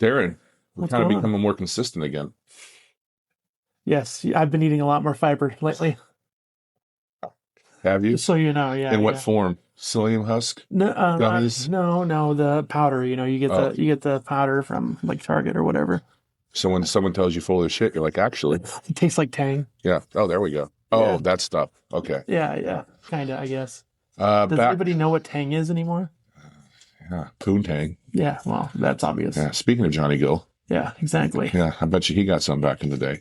Darren, we're What's kind of going on? becoming more consistent again. Yes, I've been eating a lot more fiber lately. Have you? Just so you know, yeah. In what Yeah. form? Psyllium husk? No, Gummies? no, the powder. You get Oh. the powder from like Target or whatever. So when someone tells you full of shit, you're like, actually, It tastes like Tang. yeah. Oh, there we go. Oh, Yeah. that stuff. Okay. Yeah, kind of, I guess. Does Back. anybody know what Tang is anymore? Yeah, Poontang. Yeah, well, that's obvious. Yeah. Speaking of Johnny Gill. Yeah, exactly. Yeah, I bet you he got some back in the day.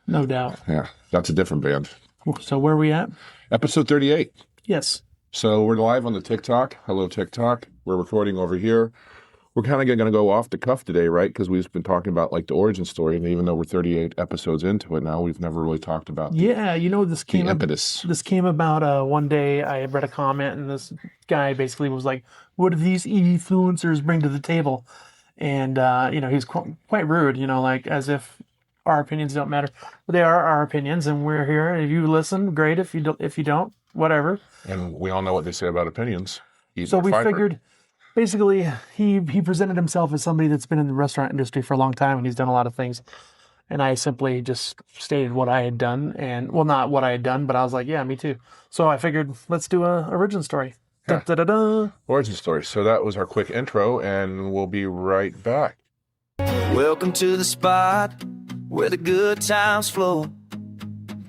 No doubt. Yeah, that's a different band. So where are we at? Episode 38. Yes. So we're live on the TikTok. Hello, TikTok. We're recording over here. We're kind of going to go off the cuff today, right? Because we've been talking about like the origin story, and even though we're 38 episodes into it now, we've never really talked about Yeah, this the came impetus. This came about one day. I read a comment, and this guy basically was like, "What do these influencers bring to the table?" And he's quite rude, like as if our opinions don't matter. But they are our opinions, and we're here. If you listen, great. If you don't, whatever. And we all know what they say about opinions. So we figured, basically, he presented himself as somebody that's been in the restaurant industry for a long time, and he's done a lot of things. And I simply just stated what I had done, and well, not what I had done, but I was like, yeah, me too. So I figured, let's do a origin story. Yeah. Da, da, da, da. Origin story. So that was our quick intro, and we'll be right back. Welcome to the spot where the good times flow.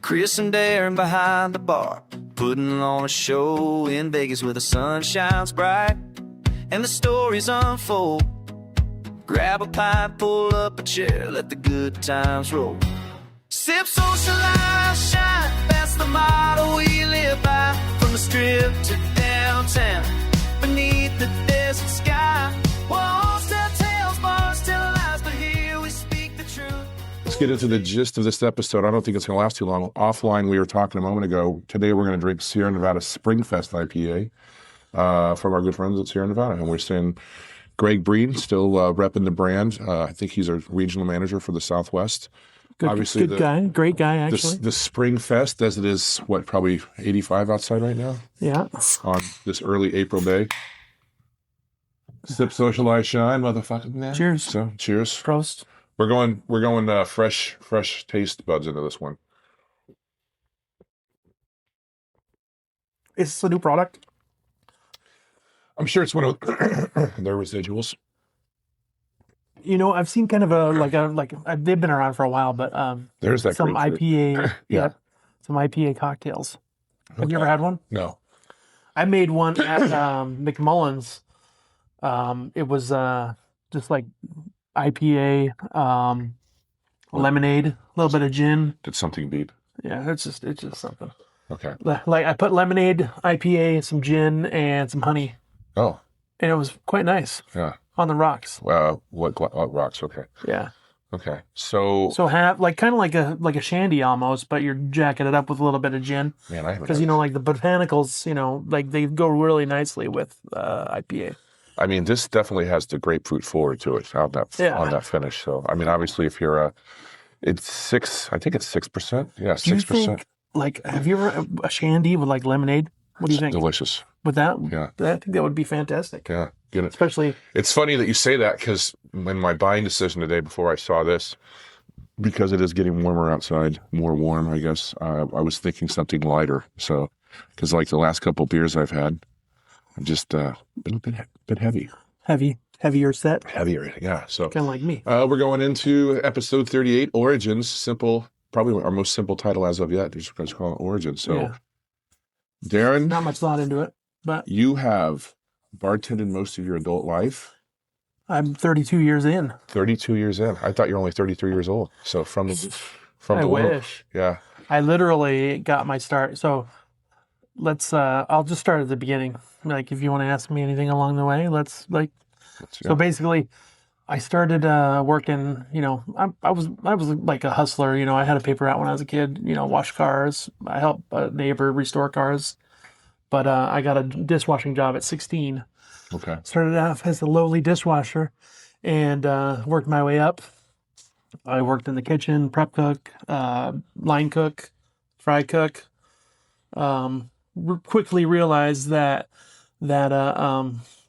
Chris and Darren behind the bar, putting on a show in Vegas where the sun shines bright and the stories unfold. Grab a pint, pull up a chair, let the good times roll. Sip, socialize, shine, that's the motto we live by. From the strip to downtown, beneath the desert sky. Walls tell tales, bars tell lies, but here we speak the truth. Let's get into the gist of this episode. I don't think it's going to last too long. Offline, we were talking a moment ago. Today, we're going to drink Sierra Nevada Springfest IPA from our good friends at Sierra Nevada. And we're saying Greg Breen, still repping the brand. I think he's our regional manager for the Southwest. Obviously, good guy, great guy, actually. The Springfest, as it is, probably 85 outside right now? Yeah. On this early April day. Sip, socialize, shine, motherfucker. Nah. Cheers. So, cheers. Prost. We're going fresh taste buds into this one. Is this a new product? I'm sure it's one of their residuals. I've seen kind of they've been around for a while, but There's that some grapefruit. IPA, Yeah. some IPA cocktails. Have you ever had one? No. I made one at McMullan's. It was just like IPA, lemonade, a little bit of gin. Did something beep? Yeah, it's just something. Okay. Like I put lemonade, IPA, some gin, and some honey, Oh, and it was quite nice yeah. on the rocks. What rocks? Okay. Yeah. Okay. So have kind of like a shandy almost, but you're jacking it up with a little bit of gin. man, I haven't. Because like the botanicals, like they go really nicely with IPA. I mean, this definitely has the grapefruit forward to it on that finish. So I mean, obviously, if you're it's 6. I think it's 6%. Yeah, 6%. Do you think, have you ever a shandy with like lemonade? What do you think? Delicious. With that? Yeah. I think that would be fantastic. Yeah. Get it. Especially. It's funny that you say that because in my buying decision today, before I saw this, because it is getting warmer outside, more warm, I guess, I was thinking something lighter. So, because like the last couple beers I've had, I've just been a bit heavy. Heavier set? Heavier, yeah. So kind of like me. we're going into episode 38, Origins. Simple, probably our most simple title as of yet. Just call it Origins. So, Yeah. Darren, Not much thought into it, but you have bartended most of your adult life. I'm 32 years in. 32 years in. I thought you were only 33 years old. So from I the womb. wish. Yeah. I literally got my start. So let's, I'll just start at the beginning. Like, if you want to ask me anything along the way, So basically, I started working, I was like a hustler, I had a paper route when I was a kid, wash cars. I helped a neighbor restore cars. But I got a dishwashing job at 16. Okay. Started off as a lowly dishwasher and worked my way up. I worked in the kitchen, prep cook, line cook, fry cook. Quickly realized that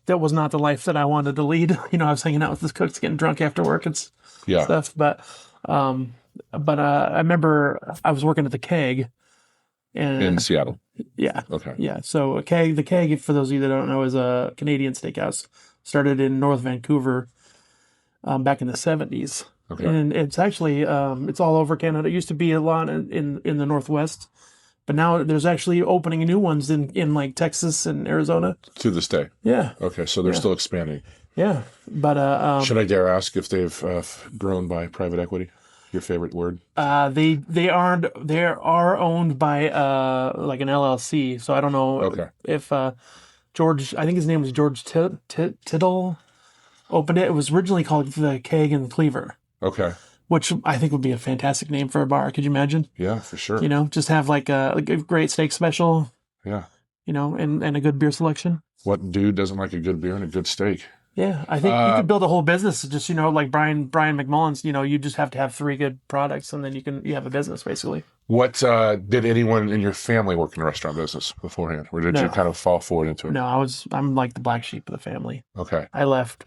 that was not the life that I wanted to lead. I was hanging out with the cooks, getting drunk after work and stuff. But I remember I was working at the Keg in Seattle. Yeah. Okay. Yeah. So the Keg, for those of you that don't know, is a Canadian steakhouse. Started in North Vancouver back in the 70s. Okay. And it's actually it's all over Canada. It used to be a lot in the Northwest. But now there's actually opening new ones in like Texas and Arizona. To this day. Yeah. Okay, so they're still expanding. Yeah, but should I dare ask if they've grown by private equity? Your favorite word? They are owned by like an LLC. So I don't know if George, I think his name was George Tittle, opened it. It was originally called the Keg and the Cleaver. Okay. Which I think would be a fantastic name for a bar. Could you imagine? Yeah, for sure. Just have like a great steak special. Yeah. And a good beer selection. What dude doesn't like a good beer and a good steak? Yeah, I think you could build a whole business. Just like Brian McMullan's. You just have to have 3 good products, and then you have a business basically. What did anyone in your family work in the restaurant business beforehand, or did you kind of fall forward into it? No, I'm like the black sheep of the family. Okay. I left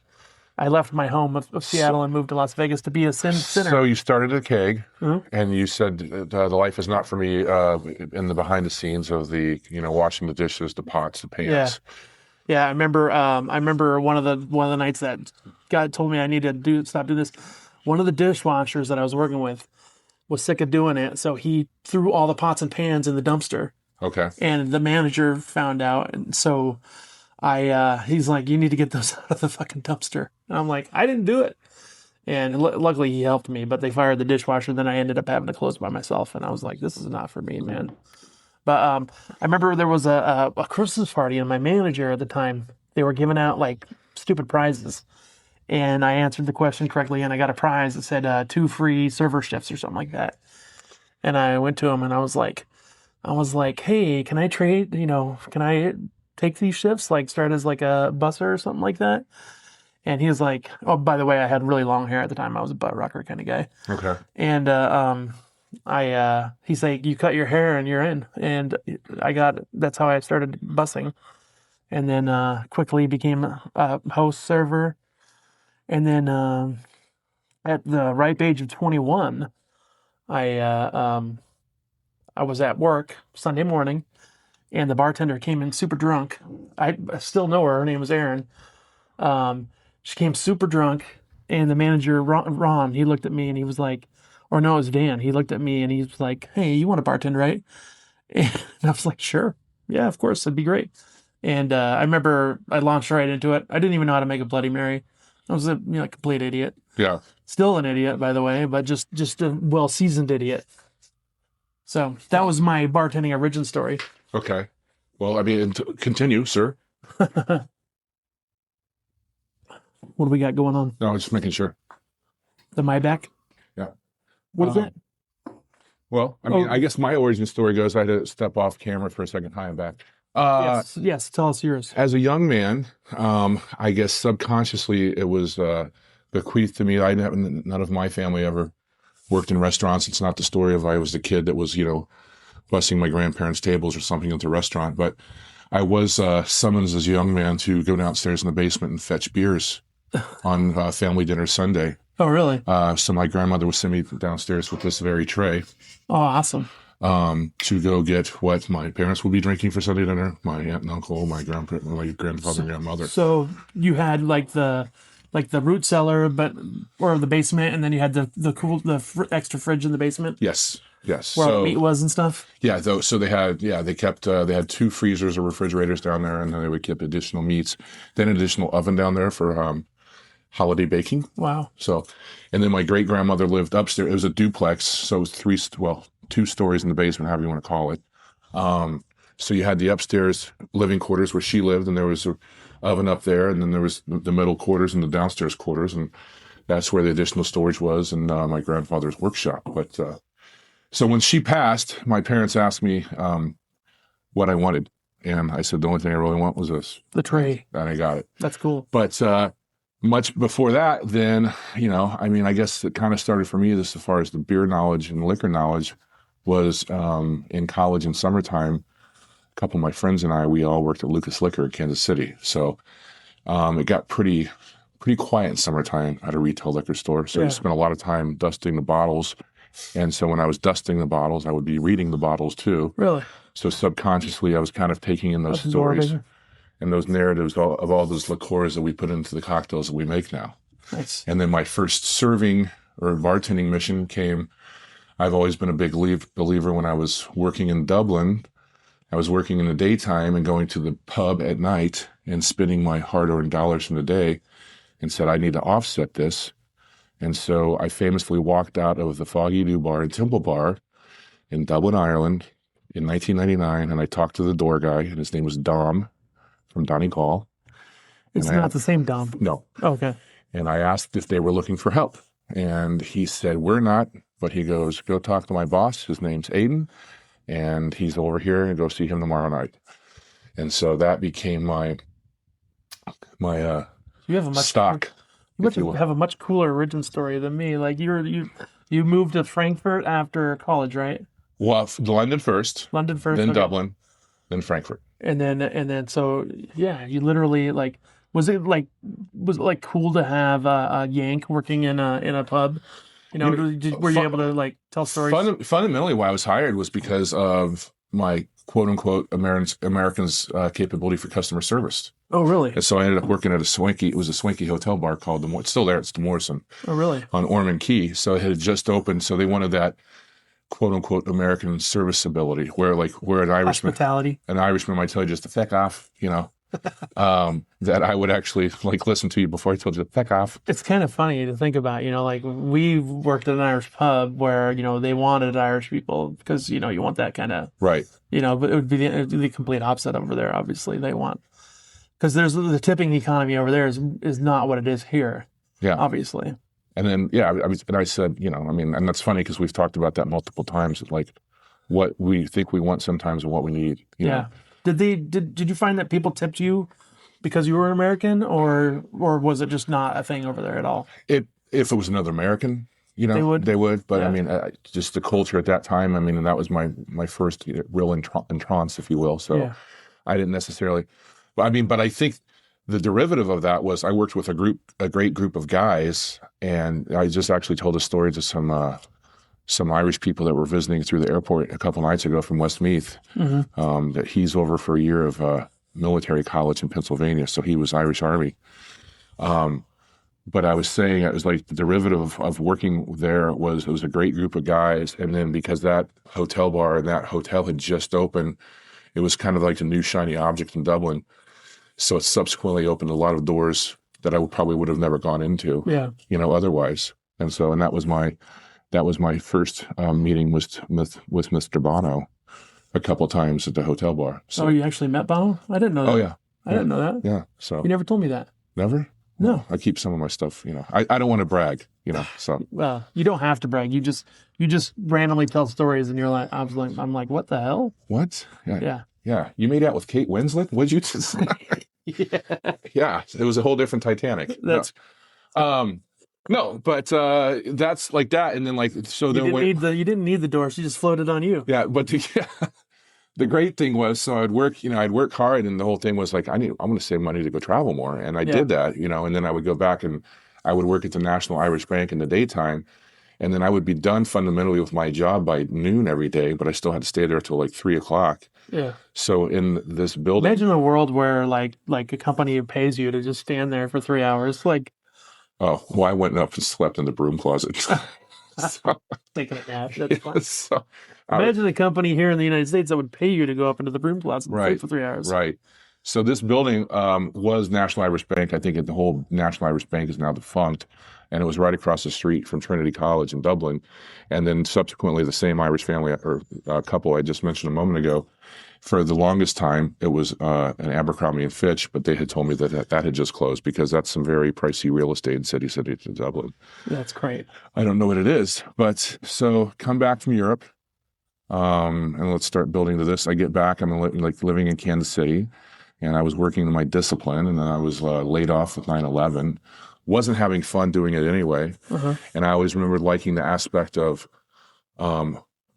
my home of Seattle and moved to Las Vegas to be a sinner. So you started at Keg, and you said the life is not for me in the behind the scenes of the washing the dishes, the pots, the pans. Yeah. I remember one of the nights that God told me I needed to stop doing this. One of the dishwashers that I was working with was sick of doing it, so he threw all the pots and pans in the dumpster. Okay. And the manager found out, and so he's like, you need to get those out of the fucking dumpster. And I'm like, I didn't do it. And luckily he helped me, but they fired the dishwasher. Then I ended up having to close by myself. And I was like, this is not for me, man. But I remember there was a Christmas party, and my manager at the time, they were giving out like stupid prizes. And I answered the question correctly, and I got a prize that said 2 free server shifts or something like that. And I went to him and I was like, hey, can I trade, can I take these shifts, like start as like a busser or something like that? And he was like, oh, by the way, I had really long hair at the time. I was a butt rocker kind of guy. Okay. And he's like, you cut your hair and you're in. And that's how I started bussing. And then quickly became a host server. And then at the ripe age of 21, I was at work Sunday morning, and the bartender came in super drunk. I still know her. Her name was Erin. She came super drunk, and the manager, Ron, he looked at me and he was like, or no, it was Dan. He looked at me and he was like, hey, you want to bartend, right? And I was like, sure. Yeah, of course. That'd be great. And I remember I launched right into it. I didn't even know how to make a Bloody Mary. I was a complete idiot. Yeah. Still an idiot, by the way, but just a well-seasoned idiot. So that was my bartending origin story. Okay. Well, I mean, continue, sir. What do we got going on? No, I was just making sure. The Maybach? Yeah. What is that? Well, I mean, I guess my origin story goes, I had to step off camera for a second. Hi, I'm back. Yes, tell us yours. As a young man, I guess subconsciously it was bequeathed to me. None of my family ever worked in restaurants. It's not the story of I was the kid that was, bussing my grandparents' tables or something at the restaurant. But I was summoned as a young man to go downstairs in the basement and fetch beers on family dinner Sunday. Oh, really? So my grandmother would send me downstairs with this very tray. Oh, awesome. To go get what my parents would be drinking for Sunday dinner, my aunt and uncle, my grandfather and grandmother. So you had like the root cellar, or the basement, and then you had the extra fridge in the basement. Yes. Where all the meat was and stuff. Yeah. So they had 2 freezers or refrigerators down there, and then they would keep additional meats, then an additional oven down there for holiday baking. Wow. So, and then my great grandmother lived upstairs. It was a duplex, so it was 2 stories in the basement, however you want to call it. So you had the upstairs living quarters where she lived, and there was an oven up there, and then there was the middle quarters and the downstairs quarters, and that's where the additional storage was, and my grandfather's workshop. But so when she passed, my parents asked me what I wanted, and I said the only thing I really want was this. The tray. And I got it. That's cool. But much before that, then, I guess it kind of started for me as far as the beer knowledge and liquor knowledge was in college in summertime. A couple of my friends and I, we all worked at Lucas Liquor in Kansas City. So it got pretty quiet in summertime at a retail liquor store. So I spent a lot of time dusting the bottles. And so when I was dusting the bottles, I would be reading the bottles too. Really? So subconsciously, I was kind of taking in those stories and those narratives of all those liqueurs that we put into the cocktails that we make now. Nice. And then my first serving or bartending mission came. I've always been a big believer when I was working in Dublin. I was working in the daytime and going to the pub at night and spending my hard-earned dollars from the day, and said, I need to offset this. And so I famously walked out of the Foggy Dew Bar and Temple Bar in Dublin, Ireland in 1999, and I talked to the door guy, and his name was Dom from Donegal. It's not the same Dom. No. Okay. And I asked if they were looking for help. And he said, we're not. But he goes, go talk to my boss. His name's Aiden. And he's over here, and go see him tomorrow night. And so that became my you have a much stock. You have a much cooler origin story than me. Like you moved to Frankfurt after college, right? Well, London first. London first. Then okay. Dublin, then Frankfurt. And then so yeah, you literally like was it like cool to have a Yank working in a pub? You know, were you able to like tell stories? Fundamentally, why I was hired was because of my quote unquote Americans capability for customer service. Oh, really? And so I ended up working at a swanky hotel bar called it's still there. It's the Morrison. Oh, really? On Ormond Quay. So it had just opened. So they wanted that quote unquote American service ability, where an Irishman might tell you just to feck off, you know, that I would actually like listen to you before I told you to feck off. It's kind of funny to think about, you know, like we worked at an Irish pub where, you know, they wanted Irish people because, you know, you want that kind of, right. You know, but it would be the complete opposite over there. Obviously they want, because there's the tipping economy over there is not what it is here. Yeah. Obviously. And then, I said, you know, I mean, and that's funny because we've talked about that multiple times, like what we think we want sometimes and what we need. You know? Did you find that people tipped you because you were an American, or was it just not a thing over there at all? If it was another American, you know, they would. But I mean, just the culture at that time. I mean, and that was my first real entrance, if you will. So I didn't necessarily. But I think the derivative of that was I worked with a great group of guys, and I just actually told a story to some Irish people that were visiting through the airport a couple nights ago from Westmeath. Mm-hmm. That he's over for a year of military college in Pennsylvania, so he was Irish Army. But I was saying it was like the derivative of working there it was a great group of guys, and then because that hotel bar and that hotel had just opened, it was kind of like the new shiny object in Dublin. So it subsequently opened a lot of doors that I probably would have never gone into, you know, otherwise. And that was my first meeting with Mr. Bono a couple of times at the hotel bar. So, oh, you actually met Bono? I didn't know that. Oh, yeah. I didn't know that. Yeah. So you never told me that. Never? No. I keep some of my stuff, you know. I don't want to brag, you know. So well, you don't have to brag. You just randomly tell stories, and you're like, I'm like, what the hell? What? Yeah. Yeah. You made out with Kate Winslet? What'd you just say? Yeah. It was a whole different Titanic. That's no, but that's like that, and then like so. You didn't need the door; she just floated on you. Yeah, but the great thing was, so I'd work hard, and the whole thing was like, I'm going to save money to go travel more, and I did that, you know, and then I would go back and I would work at the National Irish Bank in the daytime, and then I would be done fundamentally with my job by noon every day, but I still had to stay there till like 3:00. Yeah. So in this building, imagine a world where like a company pays you to just stand there for 3 hours, like. Oh, well, I went up and slept in the broom closet. Taking a nap. That's fun. So, imagine a company here in the United States that would pay you to go up into the broom closet and sleep for 3 hours. Right. So this building was National Irish Bank. I think the whole National Irish Bank is now defunct. And it was right across the street from Trinity College in Dublin. And then subsequently, the same Irish family or couple I just mentioned a moment ago, for the longest time, it was an Abercrombie and Fitch, but they had told me that had just closed because that's some very pricey real estate in City to Dublin. That's great. I don't know what it is, but so come back from Europe, and let's start building to this. I get back, I'm living in Kansas City, and I was working in my discipline, and then I was laid off with 9/11. Wasn't having fun doing it anyway, and I always remember liking the aspect of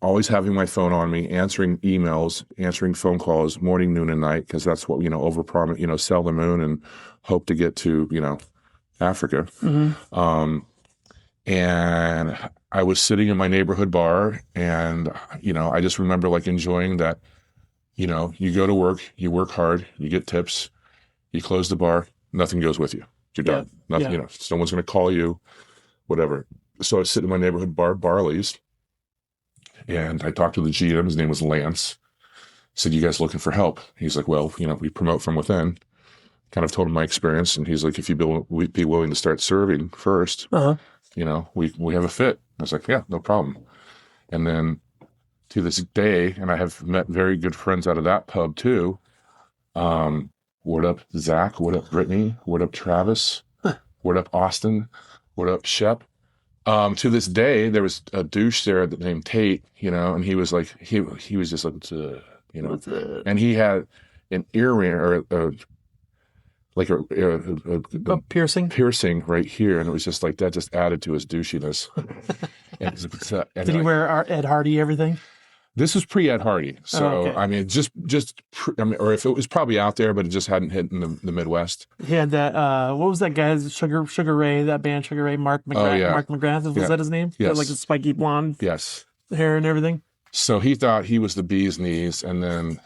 always having my phone on me, answering emails, answering phone calls, morning, noon, and night, because that's what, overpromise, sell the moon and hope to get to, Africa. And I was sitting in my neighborhood bar, and, I just remember like enjoying that, you go to work, you work hard, you get tips, you close the bar, nothing goes with you. You're done. Nothing, someone's going to call you, whatever. So I was sitting in my neighborhood bar, Barley's, and I talked to the GM. His name was Lance. I said, "You guys looking for help?" He's like, "Well, we promote from within." Kind of told him my experience, and he's like, "If we'd be willing to start serving first, we have a fit." I was like, "Yeah, no problem." And then to this day, and I have met very good friends out of that pub too. What up, Zach? What up, Brittany? What up, Travis? What up, Austin? What up, Shep? To this day, there was a douche there named Tate, and he was like, he was just like, and he had an earring or like a piercing right here, and it was just like that, just added to his douchiness. Did he wear Ed Hardy everything? This was pre-Ed Hardy, so I mean, or if it was probably out there, but it just hadn't hit in the Midwest. He had that. What was that guy's Sugar Ray? That band Sugar Ray, Mark McGrath. Oh, yeah. Mark McGrath, was that his name? Yes. Like the spiky blonde. Yes. Hair and everything. So he thought he was the bee's knees, and then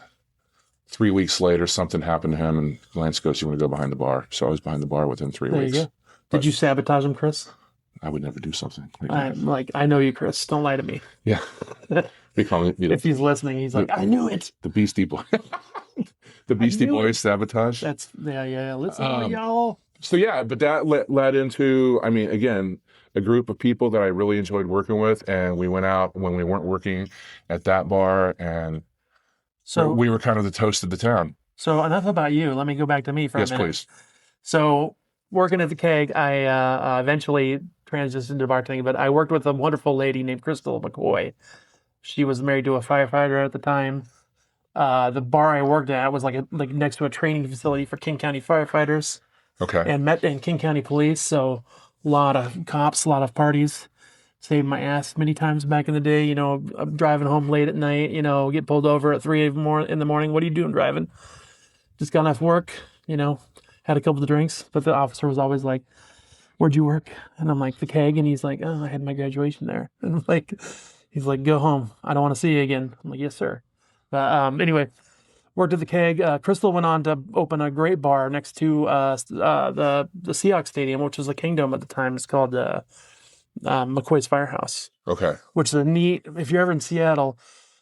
3 weeks later, something happened to him, and Lance goes, "You want to go behind the bar?" So I was behind the bar within 3 weeks. There you go. Did you sabotage him, Chris? I would never do something I know you, Chris. Don't lie to me. Yeah. We call him, if he's listening, he's like, "I knew it." The Beastie Boy. The Beastie Boys sabotage. That's listen, y'all. So yeah, but that led into, I mean, again, a group of people that I really enjoyed working with, and we went out when we weren't working at that bar, and so we were kind of the toast of the town. So enough about you. Let me go back to me for a minute. Yes, please. So working at the Keg, I eventually transitioned to bartending, but I worked with a wonderful lady named Crystal McCoy. She was married to a firefighter at the time. The bar I worked at was like next to a training facility for King County firefighters. Okay. And King County police. So a lot of cops, a lot of parties. Saved my ass many times back in the day. I'm driving home late at night. Get pulled over at 3 in the morning. What are you doing driving? Just got off work. Had a couple of drinks. But the officer was always like, "Where'd you work?" And I'm like, "The Keg." And he's like, "Oh, I had my graduation there." And I'm like, he's like, "Go home. I don't want to see you again." I'm like, "Yes, sir." But anyway, worked at the Keg. Crystal went on to open a great bar next to the Seahawks Stadium, which was the Kingdom at the time. It's called McCoy's Firehouse. Okay. Which is a neat, if you're ever in Seattle,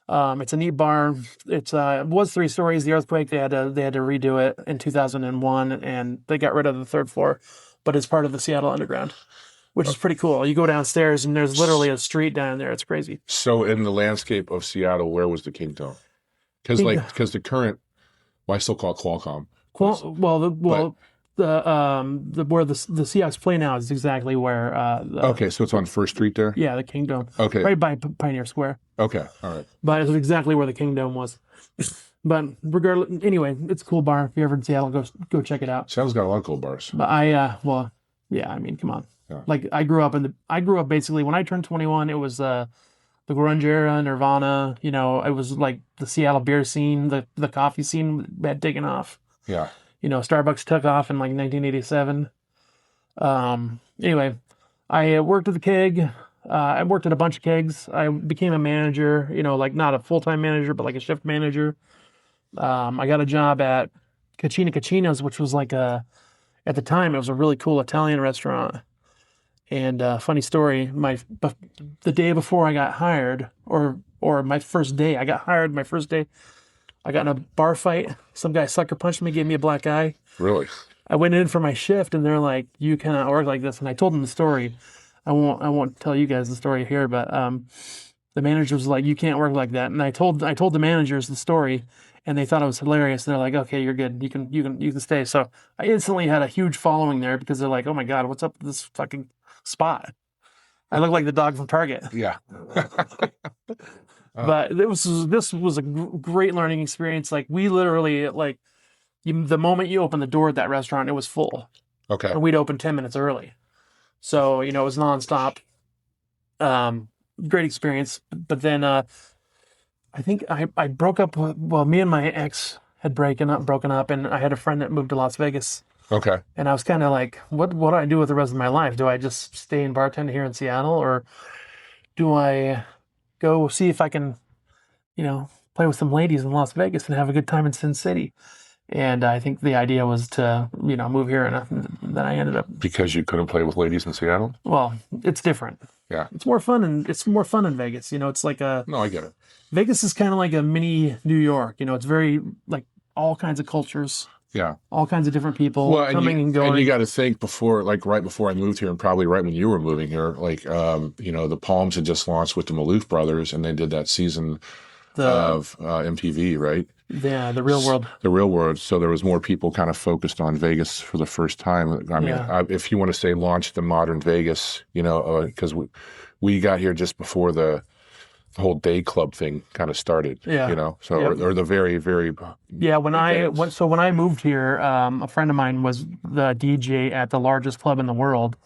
it's a neat bar. It was 3 stories. The earthquake, they had to redo it in 2001, and they got rid of the 3rd floor. But it's part of the Seattle Underground, which is pretty cool. You go downstairs, and there's literally a street down there. It's crazy. So in the landscape of Seattle, where was the Kingdom? Because the current, I still call it Qualcomm. Where the Seahawks play now is exactly where. Okay, so it's on First Street there. Yeah, the Kingdom. Okay, right by Pioneer Square. Okay, all right. But it's exactly where the Kingdom was. But regardless, anyway, it's a cool bar. If you're ever in Seattle, go check it out. Seattle's got a lot of cool bars. But I mean, come on. Yeah. Like I grew up basically when I turned 21, it was the grunge era, Nirvana. It was like the Seattle beer scene, the coffee scene had taken off. Yeah. Starbucks took off in like 1987. Anyway, I worked at the Keg. I worked at a bunch of kegs. I became a manager, like not a full-time manager, but like a shift manager. I got a job at Cucina's, which was like at the time, it was a really cool Italian restaurant. And funny story, the day before I got hired, or my first day, I got hired my first day, I got in a bar fight. Some guy sucker punched me, gave me a black eye. Really? I went in for my shift, and they're like, "You cannot work like this." And I told them the story. I won't tell you guys the story here, but the manager was like, "You can't work like that." And I told the managers the story, and they thought it was hilarious. They're like, "Okay, you're good. You can stay." So I instantly had a huge following there because they're like, "Oh my God, what's up with this fucking spot?" I look like the dog from Target. Yeah. But this was a great learning experience. Like we literally the moment you open the door at that restaurant, it was full. Okay. And we'd open 10 minutes early. So, it was nonstop. great experience. But then I think I broke up. Well, me and my ex had broken up, and I had a friend that moved to Las Vegas. Okay. And I was kind of like, what do I do with the rest of my life? Do I just stay in bartender here in Seattle, or do I go see if I can, play with some ladies in Las Vegas and have a good time in Sin City? And I think the idea was to, move here, and then I ended up. Because you couldn't play with ladies in Seattle? Well, it's different. Yeah. It's more fun, and it's more fun in Vegas. It's like No, I get it. Vegas is kind of like a mini New York. It's very like all kinds of cultures. Yeah. All kinds of different people coming and going. And you got to think right before I moved here, and probably right when you were moving here, like, the Palms had just launched with the Maloof brothers, and they did that season of MTV, right? Yeah, the Real World. The Real World. So there was more people kind of focused on Vegas for the first time. I mean, if you want to say launched the modern Vegas, because we got here just before the whole day club thing kind of started. Yeah. Or the very, very. Yeah, when I moved here, a friend of mine was the DJ at the largest club in the world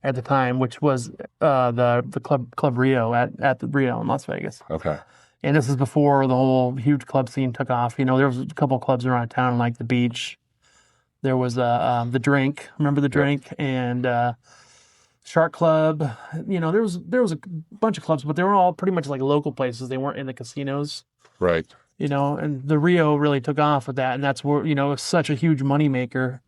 at the time, which was the Club Rio at the Rio in Las Vegas. Okay. And this is before the whole huge club scene took off. There was a couple of clubs around town, like the Beach. There was the Drink. Remember the Drink? Yep. And Shark Club. There was a bunch of clubs, but they were all pretty much like local places. They weren't in the casinos. Right. And the Rio really took off with that, and that's where it was such a huge moneymaker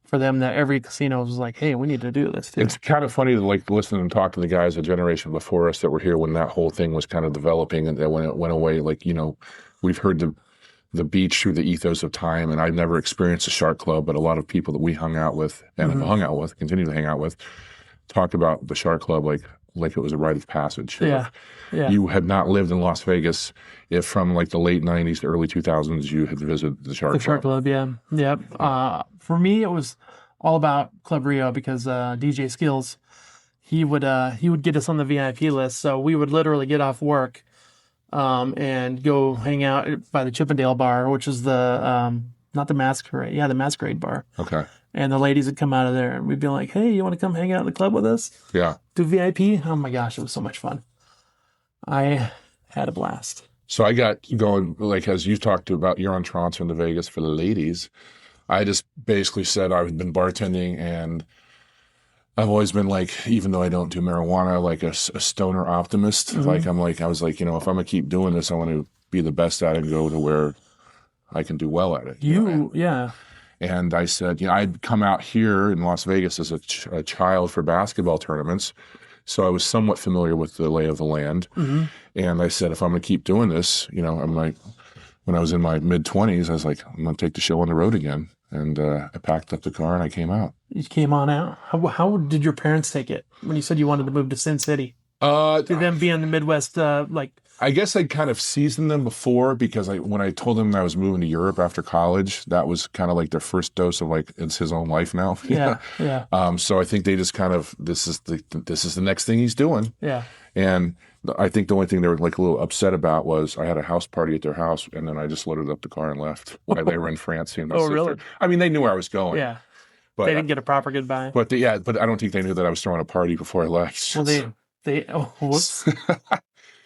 for them that every casino was like, hey, we need to do this too. It's kind of funny to listen and talk to the guys a generation before us that were here when that whole thing was kind of developing, and then when it went away, we've heard the Beach through the ethos of time, and I've never experienced a Shark Club, but a lot of people that we hung out with and have hung out with, continue to hang out with, talk about the Shark Club like it was a rite of passage. Yeah. Yeah. You had not lived in Las Vegas if from like the late 90s to early 2000s you had visited the Shark Club. The Shark Club, yeah. Yep. For me, it was all about Club Rio because DJ Skills, he would get us on the VIP list. So we would literally get off work and go hang out by the Chippendale bar, which is the not the Masquerade. Yeah, the Masquerade bar. Okay. And the ladies would come out of there, and we'd be like, hey, you want to come hang out in the club with us? Yeah. Do VIP? Oh, my gosh, it was so much fun. I had a blast. So I got going, as you talked about, you're on transfer into Vegas for the ladies. I just basically said I've been bartending, and I've always been even though I don't do marijuana, a stoner optimist. Mm-hmm. I was like, if I'm going to keep doing this, I want to be the best at it and go to where I can do well at it. Yeah. And I said, I'd come out here in Las Vegas as a child for basketball tournaments. So I was somewhat familiar with the lay of the land. Mm-hmm. And I said, if I'm going to keep doing this, I'm like, when I was in my mid-20s, I was like, I'm going to take the show on the road again. And I packed up the car and I came out. You came on out? How did your parents take it when you said you wanted to move to Sin City? To them be in the Midwest, I guess I'd kind of seasoned them before because when I told them I was moving to Europe after college, that was kind of like their first dose of it's his own life now. Yeah, yeah. So I think they just kind of this is the next thing he's doing. Yeah. And I think the only thing they were a little upset about was I had a house party at their house, and then I just loaded up the car and left while they were in France. Seeing my sister. Really? I mean, they knew where I was going. Yeah. But they didn't get a proper goodbye. But I don't think they knew that I was throwing a party before I left. Well, whoops.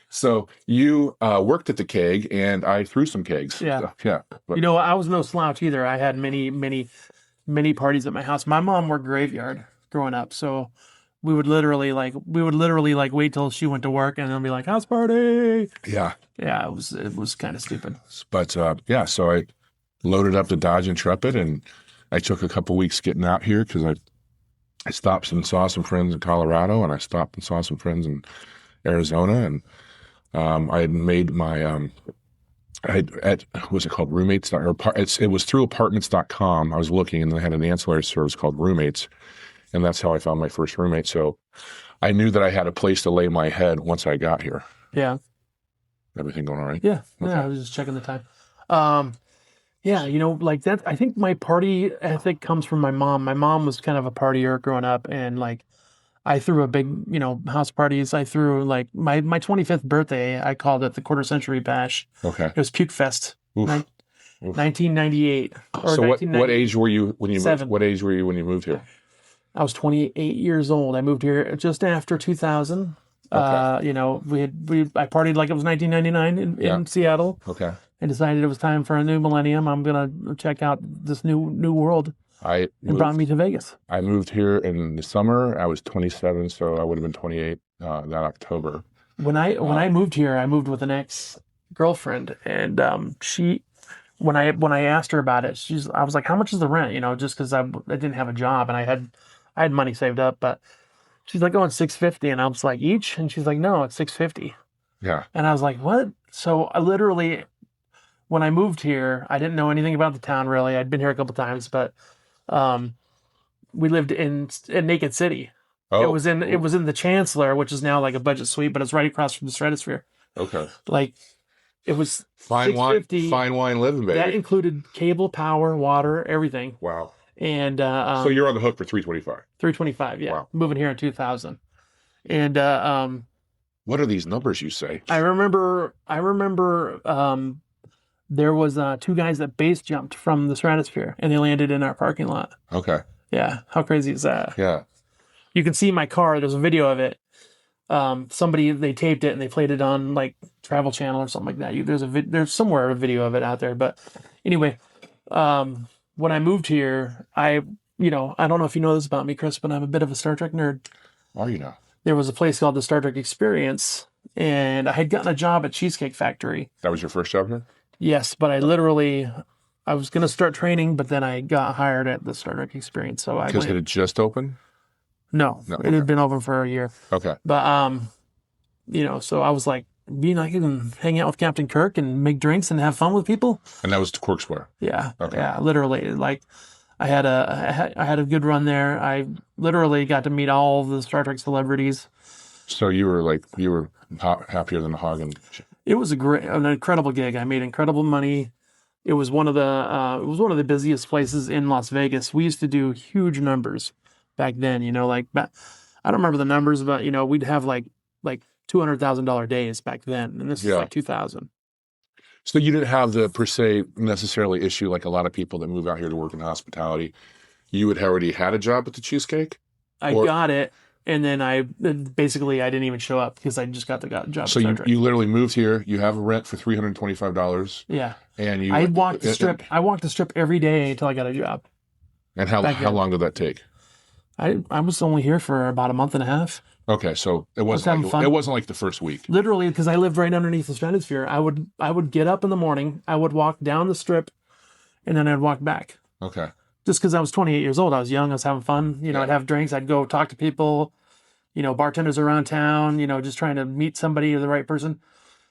So you worked at the keg, and I threw some kegs. Yeah. So, yeah. But, I was no slouch either. I had many, many, many parties at my house. My mom worked graveyard growing up, so we would literally wait till she went to work and then be like, house party. Yeah. Yeah, it was kind of stupid. But so I loaded up the Dodge Intrepid, and I took a couple weeks getting out here because I stopped and saw some friends in Colorado, and I stopped and saw some friends in Arizona, and I had made my what's it called, roommates, or it was through apartments.com. I was looking, and they had an ancillary service called Roommates, and that's how I found my first roommate. So I knew that I had a place to lay my head once I got here. Yeah. Everything going all right? Yeah. Okay. Yeah, I was just checking the time. Yeah, that. I think my party ethic comes from my mom. My mom was kind of a partier growing up, and I threw a big, house parties. I threw my 25th birthday. I called it the Quarter Century Bash. Okay. It was Puke Fest. 1998. So what age were you when you moved? What age were you when you moved here? I was 28 years old. I moved here just after 2000. Okay. You know, I partied like it was 1999 in Seattle. Okay. I decided it was time for a new millennium. I'm gonna check out this new world. It brought me to Vegas. I moved here in the summer. I was 27, so I would have been 28 that October. When I moved here, I moved with an ex-girlfriend, and when I asked her about it, I was like, "How much is the rent?" You know, just because I didn't have a job and I had money saved up, but she's like, "Oh, it's $650," and I was like, "Each?" And she's like, "No, it's $650." Yeah. And I was like, "What?" So I literally, when I moved here, I didn't know anything about the town really. I'd been here a couple times, but we lived in Naked City. Oh. It was in the Chancellor, which is now like a budget suite, but it's right across from the Stratosphere. Okay. Like, it was fine wine living, baby. That included cable, power, water, everything. Wow. And so you're on the hook for $325. $325, yeah. Wow. Moving here in 2000. And what are these numbers you say? I remember there was two guys that base jumped from the Stratosphere, and they landed in our parking lot. Okay. Yeah. How crazy is that? Yeah. You can see my car. There's a video of it. They taped it and they played it on like Travel Channel or something like that. There's somewhere a video of it out there. But anyway, when I moved here, I don't know if you know this about me, Chris, but I'm a bit of a Star Trek nerd. Are you now? There was a place called the Star Trek Experience, and I had gotten a job at Cheesecake Factory. That was your first job here? Yes, but I was going to start training, but then I got hired at the Star Trek Experience. So because it had just opened? No, it had been open for a year. Okay. But, so I was like, I can hang out with Captain Kirk and make drinks and have fun with people. And that was to Quark Square? Yeah. Okay. Yeah, literally. Like, I had a good run there. I literally got to meet all the Star Trek celebrities. So you were happier than a hog. It was an incredible gig. I made incredible money. It was one of the busiest places in Las Vegas. We used to do huge numbers back then, I don't remember the numbers, but we'd have like $200,000 days back then, and this is like 2000. So you didn't have the per se necessarily issue like a lot of people that move out here to work in hospitality. You had already had a job at the Cheesecake? I got it, and then I didn't even show up because I just got the job. So you literally moved here. You have a rent for $325. Yeah, and I walked the strip. I walked the strip every day until I got a job. And how long did that take? I was only here for about a month and a half. Okay, so it wasn't like the first week. Literally, because I lived right underneath the Stratosphere. I would get up in the morning, I would walk down the strip, and then I'd walk back. Okay. Just because I was 28 years old, I was young, I was having fun. I'd have drinks, I'd go talk to people, bartenders around town, just trying to meet somebody or the right person.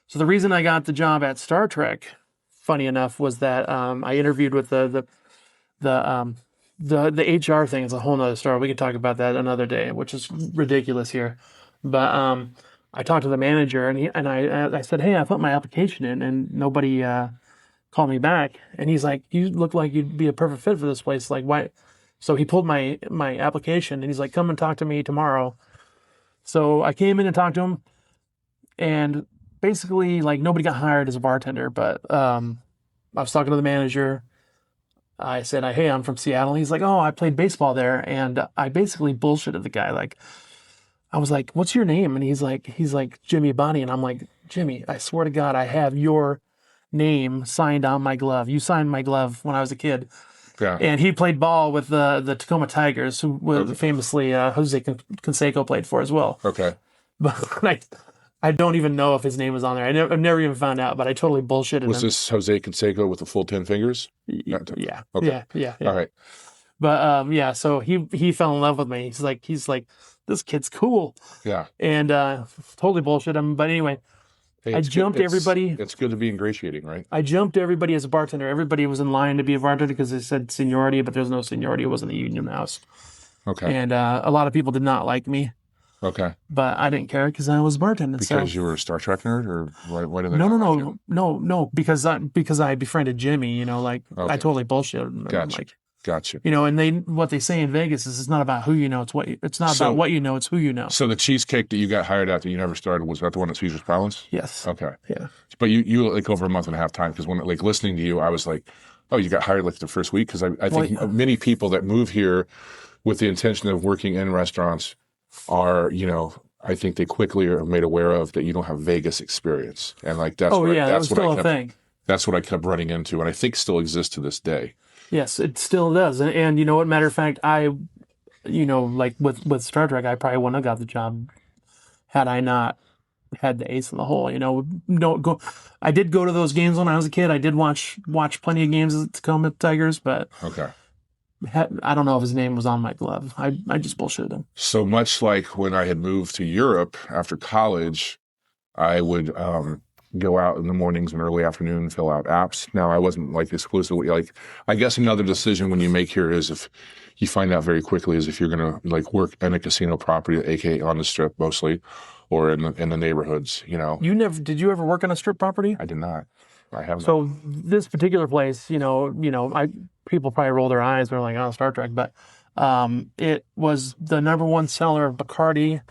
So the reason I got the job at Star Trek, funny enough, was that I interviewed with the HR thing is a whole nother story. We could talk about that another day, which is ridiculous here. But I talked to the manager and I said, "Hey, I put my application in and nobody called me back." And he's like, "You look like you'd be a perfect fit for this place. Like, why?" So he pulled my application and he's like, "Come and talk to me tomorrow." So I came in and talked to him, and basically, like, nobody got hired as a bartender. But I was talking to the manager. I said, "Hey, I'm from Seattle." He's like, "Oh, I played baseball there." And I basically bullshitted the guy. Like, I was like, "What's your name?" And he's like, "Jimmy Bonnie." And I'm like, "Jimmy, I swear to God, I have your name signed on my glove. You signed my glove when I was a kid." Yeah. And he played ball with the Tacoma Tigers, who famously Jose Canseco played for as well. Okay. But I don't even know if his name was on there. I've never even found out, but I totally bullshitted him. Was this Jose Canseco with the full 10 fingers? Yeah. Okay. Yeah. All right. But so he fell in love with me. He's like, "This kid's cool." Yeah. And totally bullshit him. But anyway, I jumped everybody. It's good to be ingratiating, right? I jumped everybody as a bartender. Everybody was in line to be a bartender because they said seniority, but there's no seniority. It wasn't a union house. Okay. And a lot of people did not like me. Okay. But I didn't care because I was bartending. Because you were a Star Trek nerd, or why did they? No. Because I befriended Jimmy. I totally bullshitted him. Gotcha. Gotcha. And what they say in Vegas is it's not about who you know, it's not about what you know, it's who you know. So the Cheesecake that you got hired at that you never started, was that the one at Caesar's Palace? Yes. Okay. Yeah. But you like over a month and a half time, because when listening to you, I was like, oh, you got hired like the first week? Because I think many people that move here with the intention of working in restaurants are, I think they quickly are made aware of that you don't have Vegas experience. And like, that was still a thing. That's what I kept running into, and I think still exists to this day. Yes, it still does. And you know what, matter of fact, like with Star Trek, I probably wouldn't have got the job had I not had the ace in the hole. I did go to those games when I was a kid. I did watch plenty of games at Tacoma Tigers, but okay. I don't know if his name was on my glove. I just bullshitted him. So much like when I had moved to Europe after college, I would go out in the mornings and early afternoon, fill out apps. Now, I wasn't like exclusively like, I guess another decision when you make here is if you find out very quickly is if you're going to like work in a casino property, aka on the strip mostly, or in the neighborhoods, Did you ever work on a strip property? I did not. I haven't. So this particular place, people probably roll their eyes. They're like, oh, Star Trek. But it was the number one seller of Bacardi.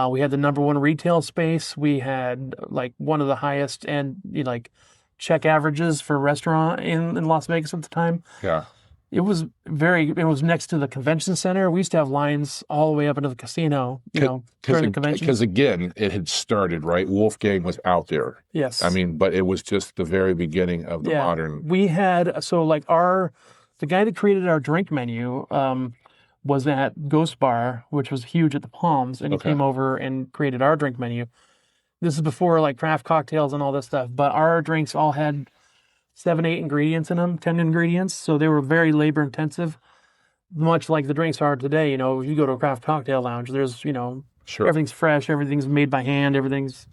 We had the number one retail space. We had like one of the highest and check averages for a restaurant in Las Vegas at the time. Yeah. It was next to the convention center. We used to have lines all the way up into the casino, during the convention. Because again, it had started, right? Wolfgang was out there. Yes. I mean, but it was just the very beginning of the modern. We had, the guy that created our drink menu was at Ghost Bar, which was huge at the Palms, and he came over and created our drink menu. This is before like craft cocktails and all this stuff, but our drinks all had 7-8 ingredients in them, 10 ingredients. So they were very labor intensive, much like the drinks are today. If you go to a craft cocktail lounge, there's, Sure. everything's fresh, everything's made by hand, everything's,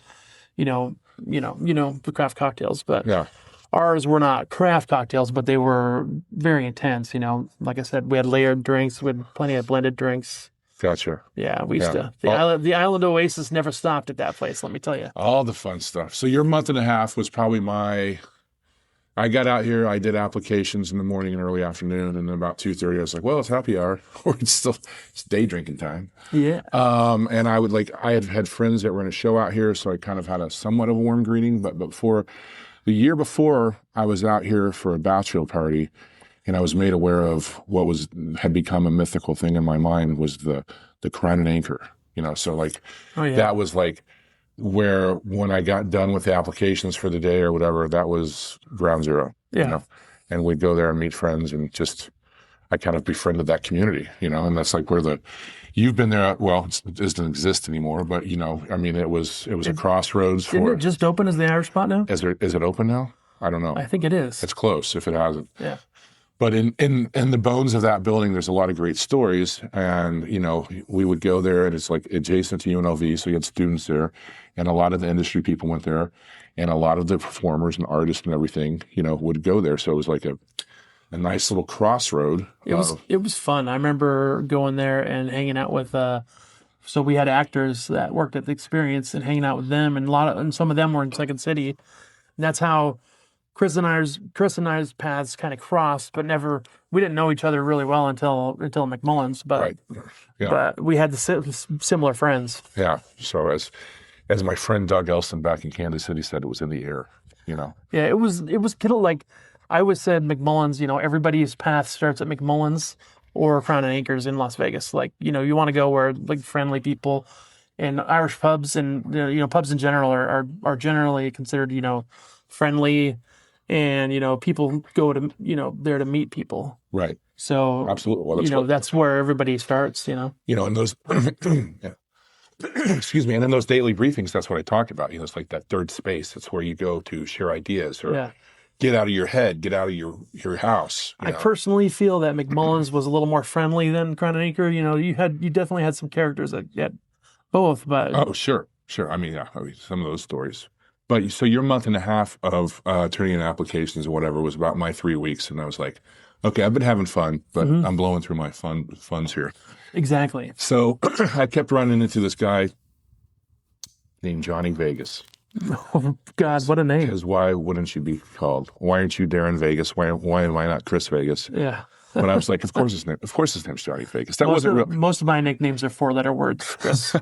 the craft cocktails. But ours were not craft cocktails, but they were very intense. Like I said, we had layered drinks, we had plenty of blended drinks. Gotcha. Yeah, we used to. The Island Oasis never stopped at that place, let me tell you. All the fun stuff. So your month and a half was probably I got out here, I did applications in the morning and early afternoon, and then about 2:30, I was like, well, it's happy hour, or it's day drinking time. Yeah. And I had friends that were in a show out here, so I kind of had a somewhat of a warm greeting, but the year before, I was out here for a bachelor party, and I was made aware of what had become a mythical thing in my mind was the Crown and Anchor, so like, that was like, where when I got done with the applications for the day or whatever, that was ground zero, and we'd go there and meet friends and I kind of befriended that community, and that's like where you've been there. Well, it doesn't exist anymore, but it was a crossroads for. Didn't it just open as the Irish spot now? Is it open now? I don't know. I think it is. It's close if it hasn't. Yeah. But in the bones of that building, there's a lot of great stories. And, we would go there and it's like adjacent to UNLV. So you had students there and a lot of the industry people went there and a lot of the performers and artists and everything, would go there. So it was like a nice little crossroad. It was fun. I remember going there and hanging out with, so we had actors that worked at the Experience and hanging out with them. And some of them were in Second City. And that's how Chris and I's paths kind of crossed, but we didn't know each other really well until McMullan's, but right. But we had similar friends. Yeah. So as my friend Doug Elston back in Kansas City said, it was in the air, Yeah, it was kind of like, I always said McMullan's, everybody's path starts at McMullan's or Crown and Anchors in Las Vegas. Like, you want to go where like friendly people and Irish pubs and, pubs in general are generally considered, friendly. And, people go to, there to meet people. Right. So, absolutely. Well, that's where everybody starts, and those, excuse me. And in those daily briefings, that's what I talk about. It's like that third space. It's where you go to share ideas or get out of your head, get out of your house. I personally feel that McMullan's was a little more friendly than Crown and Anchor. You definitely had some characters that had both, but. Oh, sure. I mean, some of those stories. But so your month and a half of turning in applications or whatever was about my 3 weeks. And I was like, okay, I've been having fun, but I'm blowing through my funds here. Exactly. So I kept running into this guy named Johnny Vegas. Oh, God, what a name. Because why wouldn't you be called? Why aren't you Darren Vegas? Why am I not Chris Vegas? Yeah. But I was like, of course his name's Johnny Vegas. That wasn't real. Most of my nicknames are 4-letter words, Chris.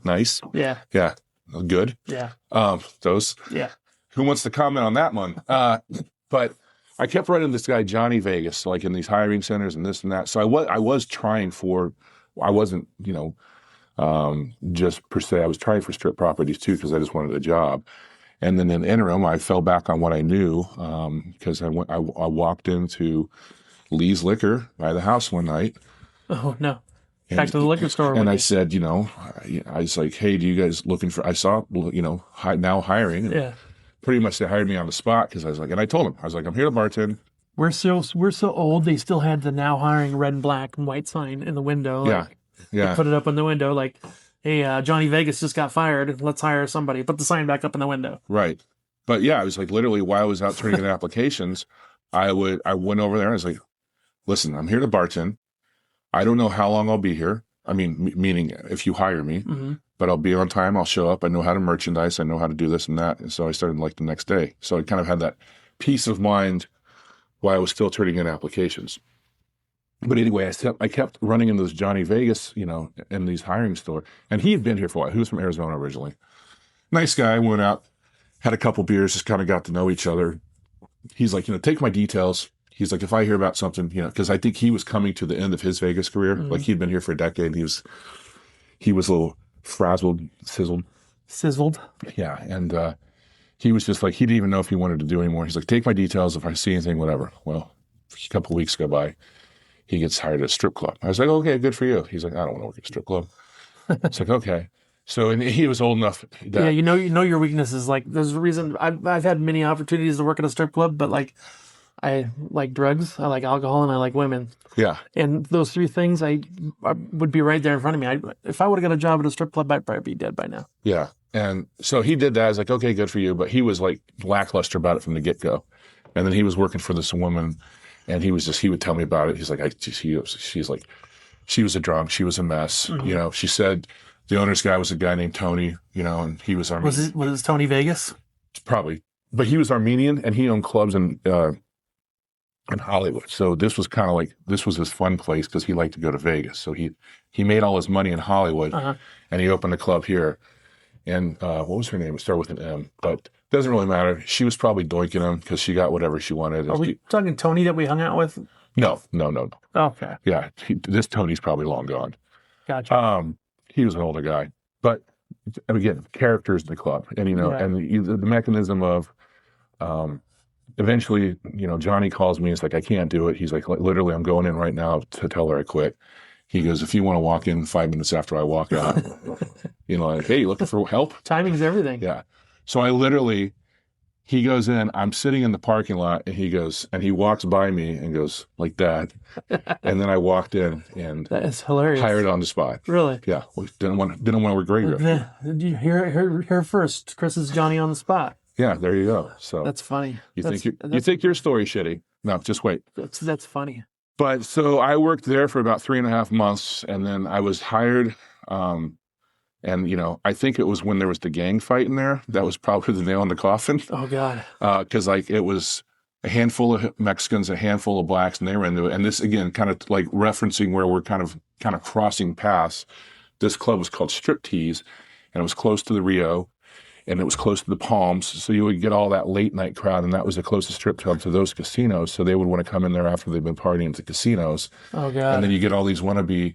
Nice. Yeah. Yeah. Good. Yeah. Those. Yeah. Who wants to comment on that one? But I kept running this guy Johnny Vegas, like in these hiring centers and this and that. So I was trying for I wasn't, just per se. I was trying for strip properties too because I just wanted a job. And then in the interim, I fell back on what I knew because I walked into Lee's Liquor by the house one night. Oh, no. Back to the liquor store. And I said, I was like, hey, do you guys looking for, I saw, now hiring. And yeah. Pretty much they hired me on the spot because I was like, and I told them, I was like, I'm here to bartend. We're so old. They still had the now hiring red and black and white sign in the window. Like, yeah. They put it up in the window like, hey, Johnny Vegas just got fired. Let's hire somebody. Put the sign back up in the window. Right. But yeah, I was like, literally while I was out turning in applications, I went over there and I was like, listen, I'm here to bartend. I don't know how long I'll be here. I mean, meaning if you hire me, but I'll be on time. I'll show up. I know how to merchandise. I know how to do this and that. And so I started like the next day. So I kind of had that peace of mind while I was still turning in applications. But anyway, I kept running into this Johnny Vegas, in these hiring store. And he had been here for a while. He was from Arizona originally. Nice guy. Went out, had a couple beers, just kind of got to know each other. He's like, take my details. He's like, if I hear about something, because I think he was coming to the end of his Vegas career. Like he'd been here for a decade. And he was a little frazzled, sizzled. Yeah. And he was just like, he didn't even know if he wanted to do anymore. He's like, take my details. If I see anything, whatever. Well, a couple of weeks go by. He gets hired at a strip club. I was like, okay, good for you. He's like, I don't want to work at a strip club. It's like, okay. So, and he was old enough. Yeah, you know your weaknesses. Like, there's a reason I've had many opportunities to work at a strip club, but like, I like drugs, I like alcohol, and I like women. Yeah. And those three things I would be right there in front of me. If I would have got a job at a strip club, I'd probably be dead by now. Yeah. And so he did that. I was like, okay, good for you. But he was like lackluster about it from the get-go. And then he was working for this woman, and he would tell me about it. He's like, she's like, she was a drunk. She was a mess. She said the owner's guy was a guy named Tony, and he was Armenian. Was it Tony Vegas? Probably. But he was Armenian, and he owned clubs in Hollywood. So this was kind of like, this was his fun place because he liked to go to Vegas. So he made all his money in Hollywood, and he opened a club here. And what was her name? It started with an M, but doesn't really matter. She was probably doinking him because she got whatever she wanted. Are we talking Tony that we hung out with? No. Okay. Yeah, this Tony's probably long gone. Gotcha. He was an older guy, but again, characters in the club, and and the mechanism of, eventually, Johnny calls me. It's like, I can't do it. He's like, literally, I'm going in right now to tell her I quit. He goes, if you want to walk in 5 minutes after I walk out, like, hey, looking for help? Timing's everything. Yeah. So he goes in, I'm sitting in the parking lot, and he walks by me and goes like that. And then I walked in and that is hilarious. Hired on the spot. Really? Yeah. We didn't want to work graveyard. Did you hear first? Chris is Johnny on the spot. Yeah, there you go. So that's funny. You think your story's shitty? No, just wait. That's funny. But so I worked there for about 3.5 months, and then I was hired. And I think it was when there was the gang fight in there. That was probably the nail in the coffin. Oh God. Because it was a handful of Mexicans, a handful of blacks, and they were into it. And this again, kind of like referencing where we're kind of crossing paths. This club was called Striptease, and it was close to the Rio. And it was close to the Palms, so you would get all that late night crowd, and that was the closest strip club to those casinos. So they would want to come in there after they've been partying at the casinos. Oh God! And then you get all these wannabe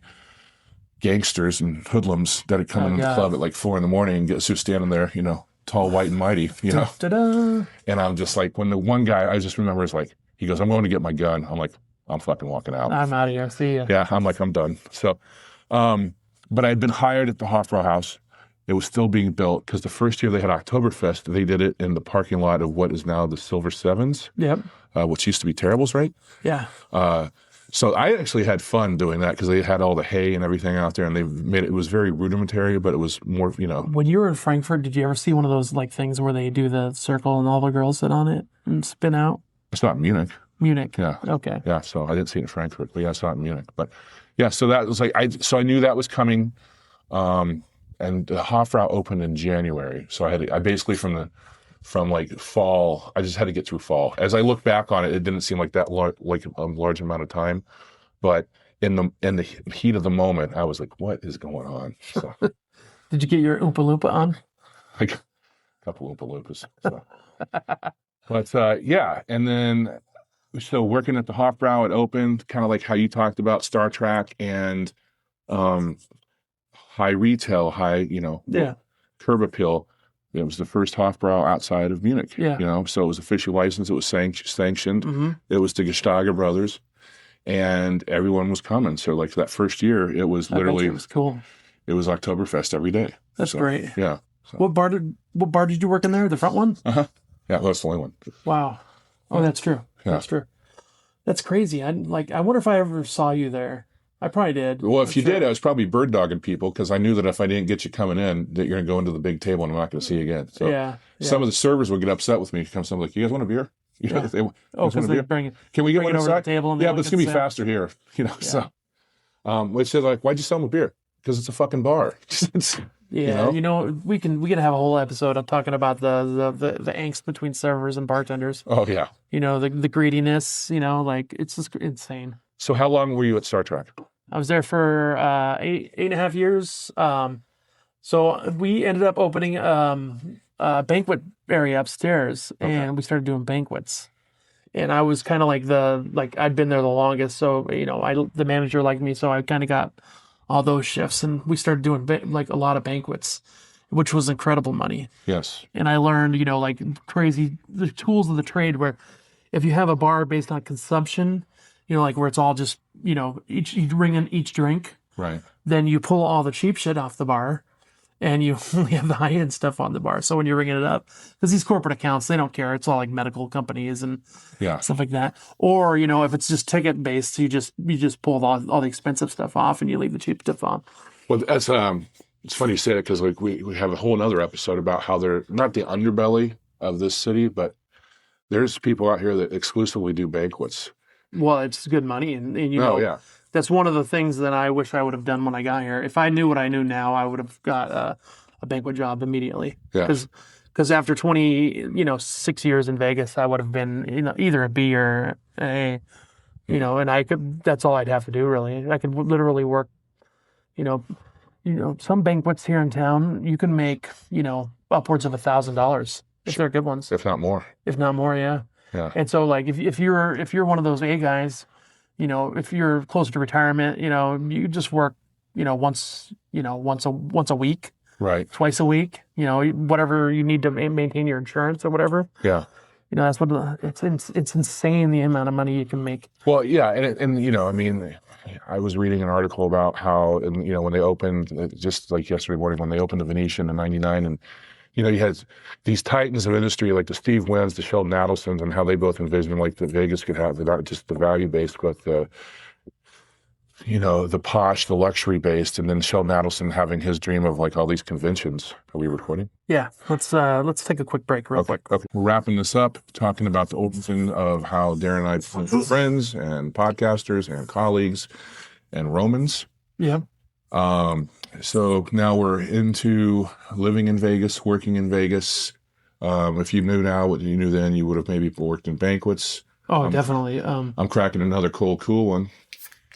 gangsters and hoodlums that are coming in the club at like 4 a.m. and get so standing there, tall, white, and mighty, Da-da. And I'm just like, when the one guy, I just remember is like, he goes, I'm going to get my gun. I'm like, I'm fucking walking out. I'm out of here. See ya. Yeah, I'm like, I'm done. So, but I had been hired at the Hofbräuhaus. It was still being built because the first year they had Oktoberfest, they did it in the parking lot of what is now the Silver Sevens, which used to be Terrible's, right? Yeah. So I actually had fun doing that because they had all the hay and everything out there, and they made it was very rudimentary, but it was more, When you were in Frankfurt, did you ever see one of those like things where they do the circle and all the girls sit on it and spin out? It's not Munich. Munich. Yeah. Okay. Yeah. So I didn't see it in Frankfurt, but yeah, I saw it in Munich. But yeah, so that was like I knew that was coming. And the Hofbräu opened in January, so I basically from like fall, I just had to get through fall. As I look back on it, it didn't seem like that like a large amount of time, but in the heat of the moment, I was like, "What is going on?" So, did you get your Oompa Loompa on? Like a couple Oompa Loompas. So. But yeah, and then so working at the Hofbräu, it opened kind of like how you talked about Star Trek and. high retail, high, curb appeal. It was the first Hofbräu outside of Munich, so it was officially licensed. It was sanctioned. Mm-hmm. It was the Gestager brothers, and everyone was coming. So like that first year, it was literally, it was cool. It was Oktoberfest every day. That's great. Yeah. So. What bar did you work in there? The front one? Uh-huh. Yeah, that's the only one. Wow. Oh, that's true. Yeah. That's true. That's crazy. I wonder if I ever saw you there. I probably did. Well, if you did, I was probably bird dogging people because I knew that if I didn't get you coming in, that you're going to go into the big table and I'm not going to see you again. So some of the servers would get upset with me. Come something like, "You guys want a beer?" Because they bring it. Can we get one over inside? the table? And but it's going to be faster here. So, which said like, "Why'd you sell them a beer?" Because it's a fucking bar. We can have a whole episode on talking about the angst between servers and bartenders. Oh yeah. The greediness. It's just insane. So how long were you at Star Trek? I was there for 8.5 years. So we ended up opening a banquet area upstairs, and we started doing banquets. And I was kind of I'd been there the longest, so the manager liked me, so I kind of got all those shifts, and we started doing a lot of banquets, which was incredible money. Yes. And I learned crazy the tools of the trade, where if you have a bar based on consumption, where it's all just, you bring in each drink. Right. Then you pull all the cheap shit off the bar and you only have the high-end stuff on the bar. So when you're ringing it up, because these corporate accounts, they don't care. It's all like medical companies and stuff like that. Or, if it's just ticket-based, you just pull all the expensive stuff off and you leave the cheap stuff on. Well, that's, it's funny you say it because we have a whole other episode about how they're not the underbelly of this city, but there's people out here that exclusively do banquets. Well, it's good money, and that's one of the things that I wish I would have done when I got here. If I knew what I knew now, I would have got a banquet job immediately. Because after 6 years in Vegas, I would have been either a B or an A. And I could. That's all I'd have to do really. I could literally work. Some banquets here in town, you can make upwards of $1,000 if they're good ones. If not more. Yeah. Yeah. And so if you're one of those A guys, if you're closer to retirement, you just work, once a week, right? Twice a week, whatever you need to maintain your insurance or whatever. Yeah. That's what it's insane the amount of money you can make. Well, yeah, and I was reading an article about how, when they opened, just like yesterday morning, when they opened the Venetian in '99, and you had these titans of industry like the Steve Wynn's, the Sheldon Adelsons, and how they both envisioned that Vegas could have not just the value based, but the posh, the luxury based, and then Sheldon Adelson having his dream of all these conventions. Are we recording? Yeah, let's take a quick break real quick. Okay. We're wrapping this up, talking about the opening of how Darren and I became friends and podcasters and colleagues and Romans. Yeah. So now we're into living in Vegas, working in Vegas. If you knew now what you knew then, you would have maybe worked in banquets. Oh, definitely. I'm cracking another cool one.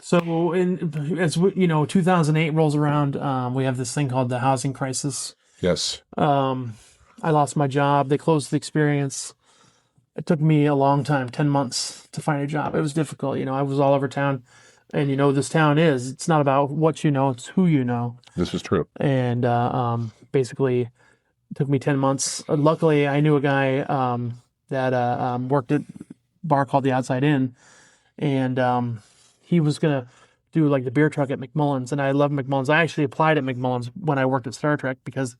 So, as 2008 rolls around, we have this thing called the housing crisis. Yes. I lost my job. They closed the experience. It took me a long time, 10 months, to find a job. It was difficult. I was all over town. And this town it's not about what you know, it's who you know. This is true. And basically, it took me 10 months. Luckily, I knew a guy that worked at a bar called the Outside Inn. And he was going to do the beer truck at McMullan's. And I love McMullan's. I actually applied at McMullan's when I worked at Star Trek because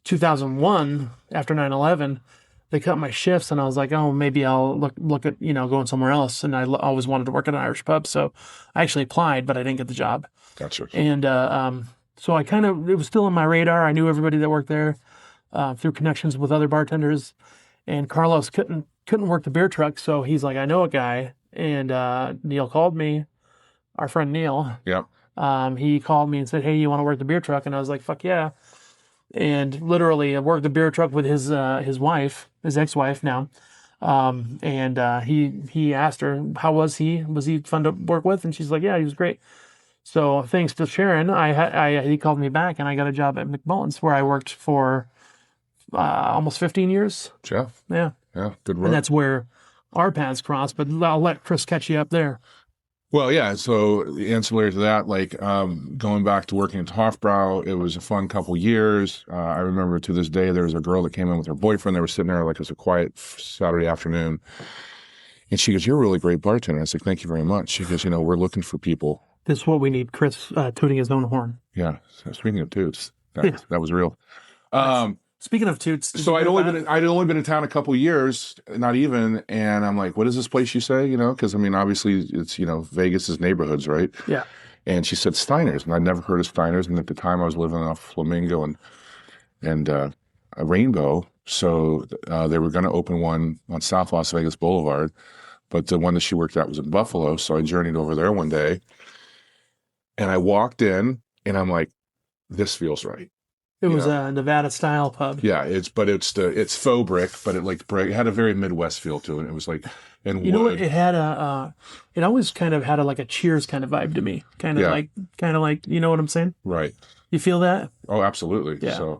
2001, after 9/11, they cut my shifts, and I was like, oh, maybe I'll look at, going somewhere else. And I always wanted to work at an Irish pub. So I actually applied, but I didn't get the job. Gotcha. And so it was still on my radar. I knew everybody that worked there through connections with other bartenders. And Carlos couldn't work the beer truck. So he's like, I know a guy. And Neil called me, our friend Neil. Yeah. He called me and said, hey, you want to work the beer truck? And I was like, fuck yeah. And literally, I worked the beer truck with his wife, his ex-wife now. And he asked her, how was he? Was he fun to work with? And she's like, yeah, he was great. So thanks to Sharon, he called me back, and I got a job at McMullan's where I worked for almost 15 years. Yeah. Yeah. Yeah. Good work. And that's where our paths crossed. But I'll let Chris catch you up there. Well, yeah. So the ancillary to that, like going back to working at Hofbräu, it was a fun couple years. I remember to this day there was a girl that came in with her boyfriend. They were sitting there like it was a quiet Saturday afternoon, and she goes, "You're a really great bartender." I was like, "Thank you very much." She goes, "We're looking for people." This is what we need. Chris tooting his own horn. Yeah. So speaking of toots, that was real. Nice. Speaking of toots, so I'd only been in town a couple of years, not even, and I'm like, "What is this place you say?" Because I mean, obviously it's Vegas is neighborhoods, right? Yeah. And she said Steiner's, and I'd never heard of Steiner's, and at the time I was living off Flamingo and a Rainbow, so they were going to open one on South Las Vegas Boulevard, but the one that she worked at was in Buffalo, so I journeyed over there one day, and I walked in, and I'm like, "This feels right." It was a Nevada style pub. Yeah, it's faux brick, but it had a very Midwest feel to it. It was like, and you know what? It had it always kind of had like a Cheers kind of vibe to me. Kind of like, you know what I'm saying? Right. You feel that? Oh, absolutely. Yeah.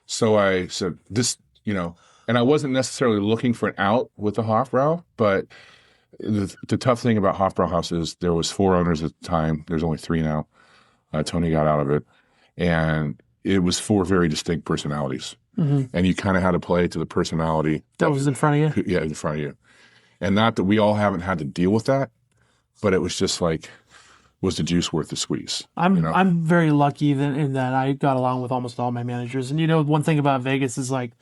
So I said this, and I wasn't necessarily looking for an out with the Hofbräu, but the tough thing about Hofbräuhaus is there was 4 owners at the time. There's only 3 now. Tony got out of it, and it was 4 very distinct personalities, and you kind of had to play to the personality that was in front of you. Yeah, in front of you, and not that we all haven't had to deal with that, but it was just like, was the juice worth the squeeze? I'm very lucky in that I got along with almost all my managers, and one thing about Vegas is like,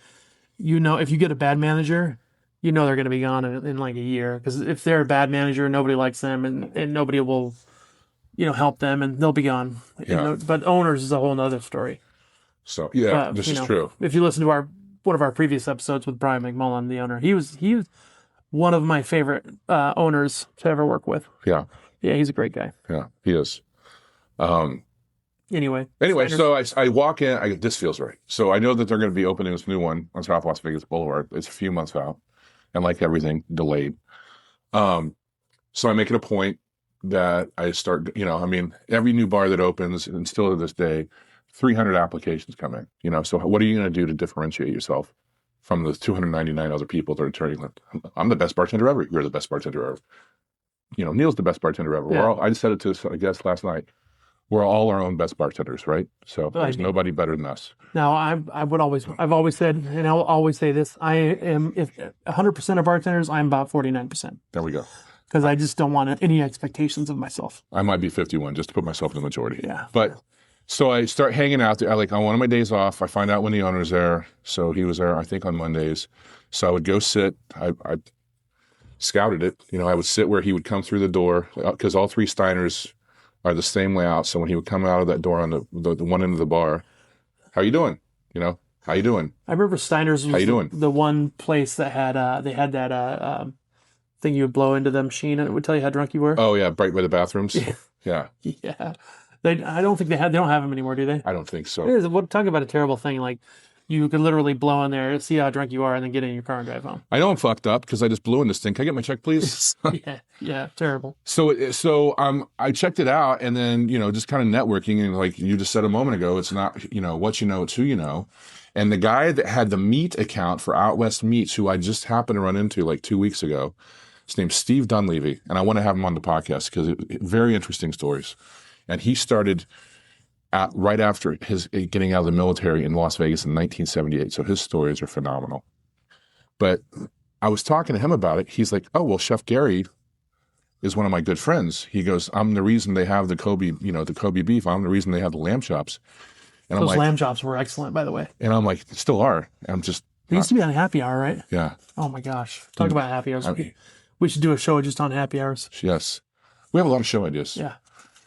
if you get a bad manager, they're going to be gone in like a year, because if they're a bad manager, nobody likes them, and nobody will, help them, and they'll be gone. Yeah. But owners is a whole nother story. So this is true. If you listen to one of our previous episodes with Brian McMullan, the owner, he was one of my favorite owners to ever work with. Yeah. Yeah, he's a great guy. Yeah, he is. Anyway, so I walk in. This feels right. So I know that they're going to be opening this new one on South Las Vegas Boulevard. It's a few months out, and like everything, delayed. So I make it a point that I start. Every new bar that opens, and still to this day, 300 applications come in. So what are you going to do to differentiate yourself from the 299 other people that are turning? I'm the best bartender ever. You're the best bartender ever. Neil's the best bartender ever. Yeah. I just said it to a guest last night. We're all our own best bartenders, right? So there's nobody better than us. Now, I've always said, and I'll always say this: I am, if 100% of bartenders, I'm about 49%. There we go. Because I just don't want any expectations of myself. I might be 51 just to put myself in the majority. Yeah. But so I start hanging out there. On one of my days off, I find out when the owner's there. So he was there, I think, on Mondays. So I would go sit. I scouted it. I would sit where he would come through the door, because all 3 Steiners are the same layout. So when he would come out of that door on the one end of the bar, how you doing? How you doing? I remember Steiner's was how you doing? The one place that had they had that thing you would blow into the machine and it would tell you how drunk you were. Oh yeah, right by the bathrooms. Yeah. Yeah. I don't think they don't have them anymore, do they? I don't think so. Talk about a terrible thing. Like, you could literally blow in there, see how drunk you are, and then get in your car and drive home. I know I'm fucked up because I just blew in this thing. Can I get my check, please? Yeah, terrible. So I checked it out, and then just kind of networking, and like you just said a moment ago, it's not what you know, it's who you know. And the guy that had the meat account for Out West Meats, who I just happened to run into like 2 weeks ago, his name's Steve Dunleavy, and I want to have him on the podcast because very interesting stories. And he started right after his getting out of the military in Las Vegas in 1978. So his stories are phenomenal. But I was talking to him about it. He's like, "Oh, well, Chef Gary is one of my good friends." He goes, "I'm the reason they have the Kobe, the Kobe beef. I'm the reason they have the lamb chops." And those lamb chops were excellent, by the way. And I'm like, still are. I'm just. They used to be on happy hour, right? Yeah. Oh my gosh. Talk about happy hours. We should do a show just on happy hours. Yes. We have a lot of show ideas. Yeah.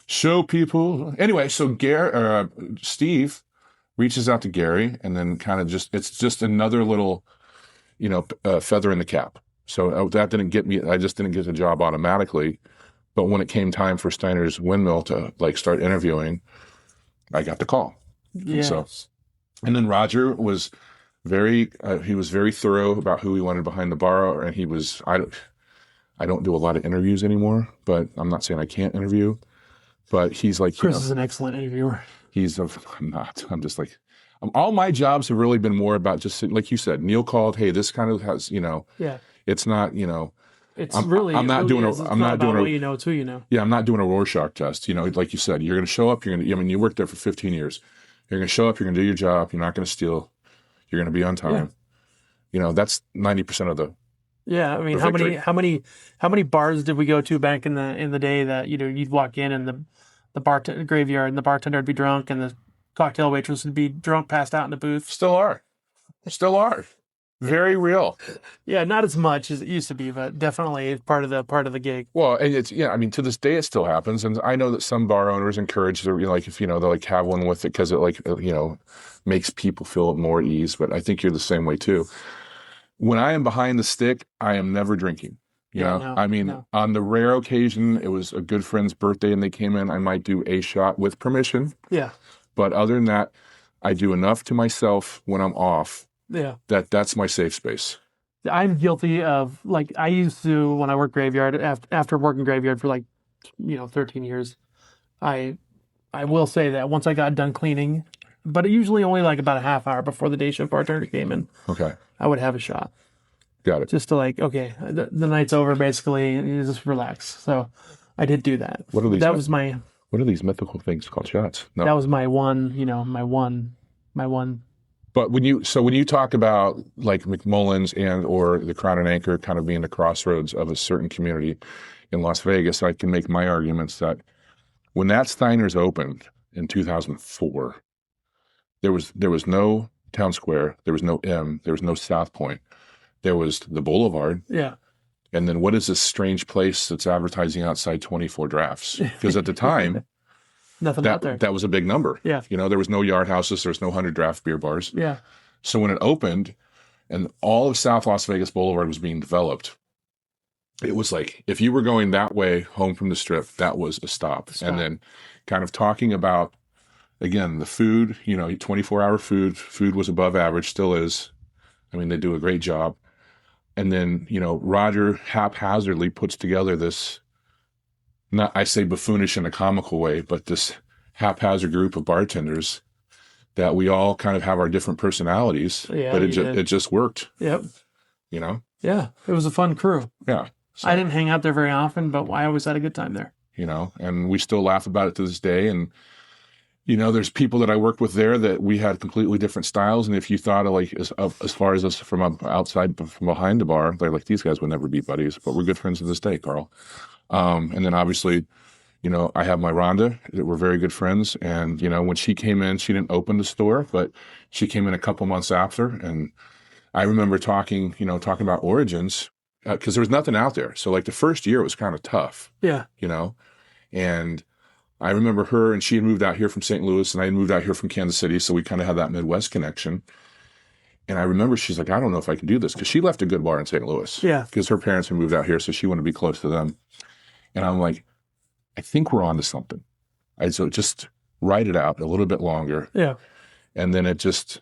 Show people. Anyway, so Steve reaches out to Gary, and then kind of it's just another little, feather in the cap. So that didn't get me. I just didn't get the job automatically. But when it came time for Steiner's Windmill to start interviewing, I got the call. Yes. And then Roger was very thorough about who he wanted behind the bar, and he was. I don't do a lot of interviews anymore, but I'm not saying I can't interview. But he's like, Chris is an excellent interviewer. I'm not. I'm just like, all my jobs have really been more about just like you said. Neil called, hey, this kind of has, Yeah. It's not, It's I'm really. I'm it not really doing is. a It's I'm not not about doing what a you know. It's who you know. yeah, I'm not doing a Rorschach test. You know, like you said, you're going to show up. I mean, you worked there for 15 years. You're going to show up. You're going to do your job. You're not going to steal. You're going to be on time. Yeah. You know, that's 90% of the Yeah, I mean, the victory. how many bars did we go to back in the day that you'd walk in and the bartender graveyard and the bartender would be drunk and the cocktail waitress would be drunk, passed out in the booth. Still are. Very real. Yeah, not as much as it used to be, but definitely part of the gig. Well, and it's I mean, to this day it still happens, and I know that some bar owners encourage their, like if they'll like have one with it because it like makes people feel more at ease. But I think you're the same way too. When I am behind the stick, I am never drinking. I mean, on the rare occasion it was a good friend's birthday and they came in, I might do a shot with permission. Yeah. But other than that, I do enough to myself when I'm off. Yeah. That's my safe space. I'm guilty of, like, I used to, when I worked graveyard, after working graveyard for 13 years, I will say that once I got done cleaning, but usually only like about a half hour before the day shift bartender came in, Okay. I would have a shot. Got it. Just to okay, the night's over basically, and you just relax. So I did do that. What are these? What are these mythical things called shots? No. That was my one, my one. But when you talk about like McMullan's or the Crown and Anchor kind of being the crossroads of a certain community in Las Vegas, I can make my arguments that when that Steiner's opened in 2004, there was no Town Square, there was no M, there was no South Point, there was the Boulevard. Yeah. And then what is this strange place that's advertising outside 24 Drafts? Because at the time, nothing out there. That was a big number. Yeah. There was no Yard Houses, there was no 100 draft beer bars. Yeah. So when it opened and all of South Las Vegas Boulevard was being developed, it was like, if you were going that way home from the Strip, that was a stop. And then kind of talking about, again, the food, 24-hour food was above average, still is. I mean, they do a great job. And then, Roger haphazardly puts together this, not I say buffoonish in a comical way, but this haphazard group of bartenders that we all kind of have our different personalities, but it just worked. Yep. Yeah, it was a fun crew. Yeah. So, I didn't hang out there very often, but I always had a good time there. And we still laugh about it to this day. And, there's people that I worked with there that we had completely different styles. And if you thought of as far as us from outside, from behind the bar, they're like, these guys would never be buddies, but we're good friends to this day, Carl. And then obviously, I have my Rhonda. We're very good friends. And, when she came in, she didn't open the store, but she came in a couple months after. And I remember talking about origins because there was nothing out there. So like the first year it was kind of tough. Yeah. And I remember her, and she had moved out here from St. Louis and I had moved out here from Kansas City. So we kind of had that Midwest connection. And I remember she's like, I don't know if I can do this because she left a good bar in St. Louis. Yeah. Because her parents had moved out here. So she wanted to be close to them. And I'm like, I think we're on to something. So just write it out a little bit longer. Yeah. And then it just,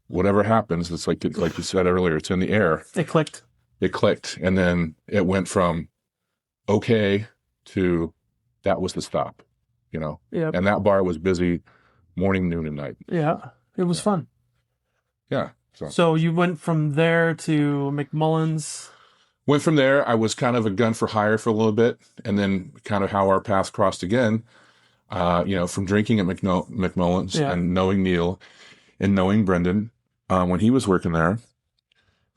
whatever happens, it's like you said earlier, it's in the air. It clicked. And then it went from okay to that was the stop, Yeah. And that bar was busy morning, noon, and night. Yeah. It was fun. Yeah. So you went from there to McMullan's. Went from there. I was kind of a gun for hire for a little bit, and then kind of how our paths crossed again. From drinking at McMullan's and knowing Neil and knowing Brendan when he was working there.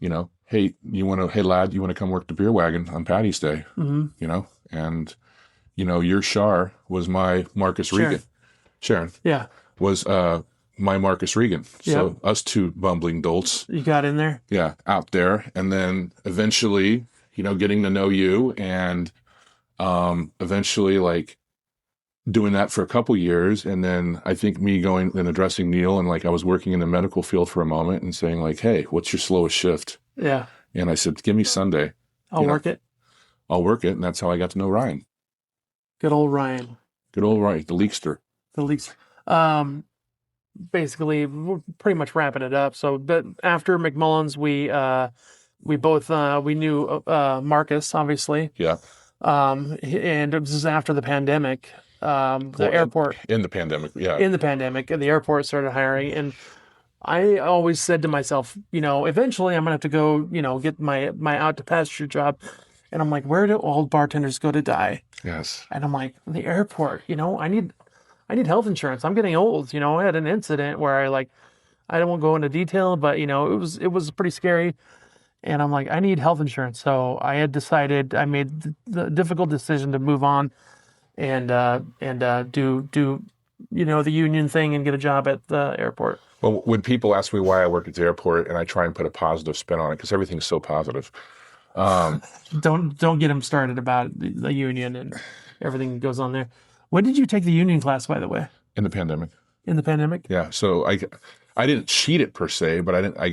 Hey, lad, you want to come work the beer wagon on Patty's Day? Mm-hmm. And your Char was my Marcus Regan. Sharon. Yeah. Was my Marcus Regan. So us two bumbling dolts. You got in there? Yeah, out there. And then eventually, getting to know you and eventually like doing that for a couple years. And then I think me going and addressing Neil and like I was working in the medical field for a moment and saying like, hey, what's your slowest shift? Yeah. And I said, give me Sunday. I'll work it. I'll work it. And that's how I got to know Ryan. Good old Ryan. Good old Ryan, the leakster. Basically, we're pretty much wrapping it up. So, but after McMullan's, we both we knew Marcus, obviously. Yeah. And this is after the pandemic. The airport in the pandemic, and the airport started hiring, and I always said to myself, eventually I'm gonna have to go, get my out to pasture job, And I'm like, where do old bartenders go to die? Yes. And I'm like, the airport, I need health insurance. I'm getting old. I had an incident where I don't want to go into detail, but it was pretty scary. And I'm like, I need health insurance. So I made the difficult decision to move on and do the union thing and get a job at the airport. Well, when people ask me why I work at the airport, and I try and put a positive spin on it because everything's so positive. Don't get them started about the union and everything that goes on there. When did you take the union class, by the way? In the pandemic. In the pandemic? Yeah. So I didn't cheat it per se, but I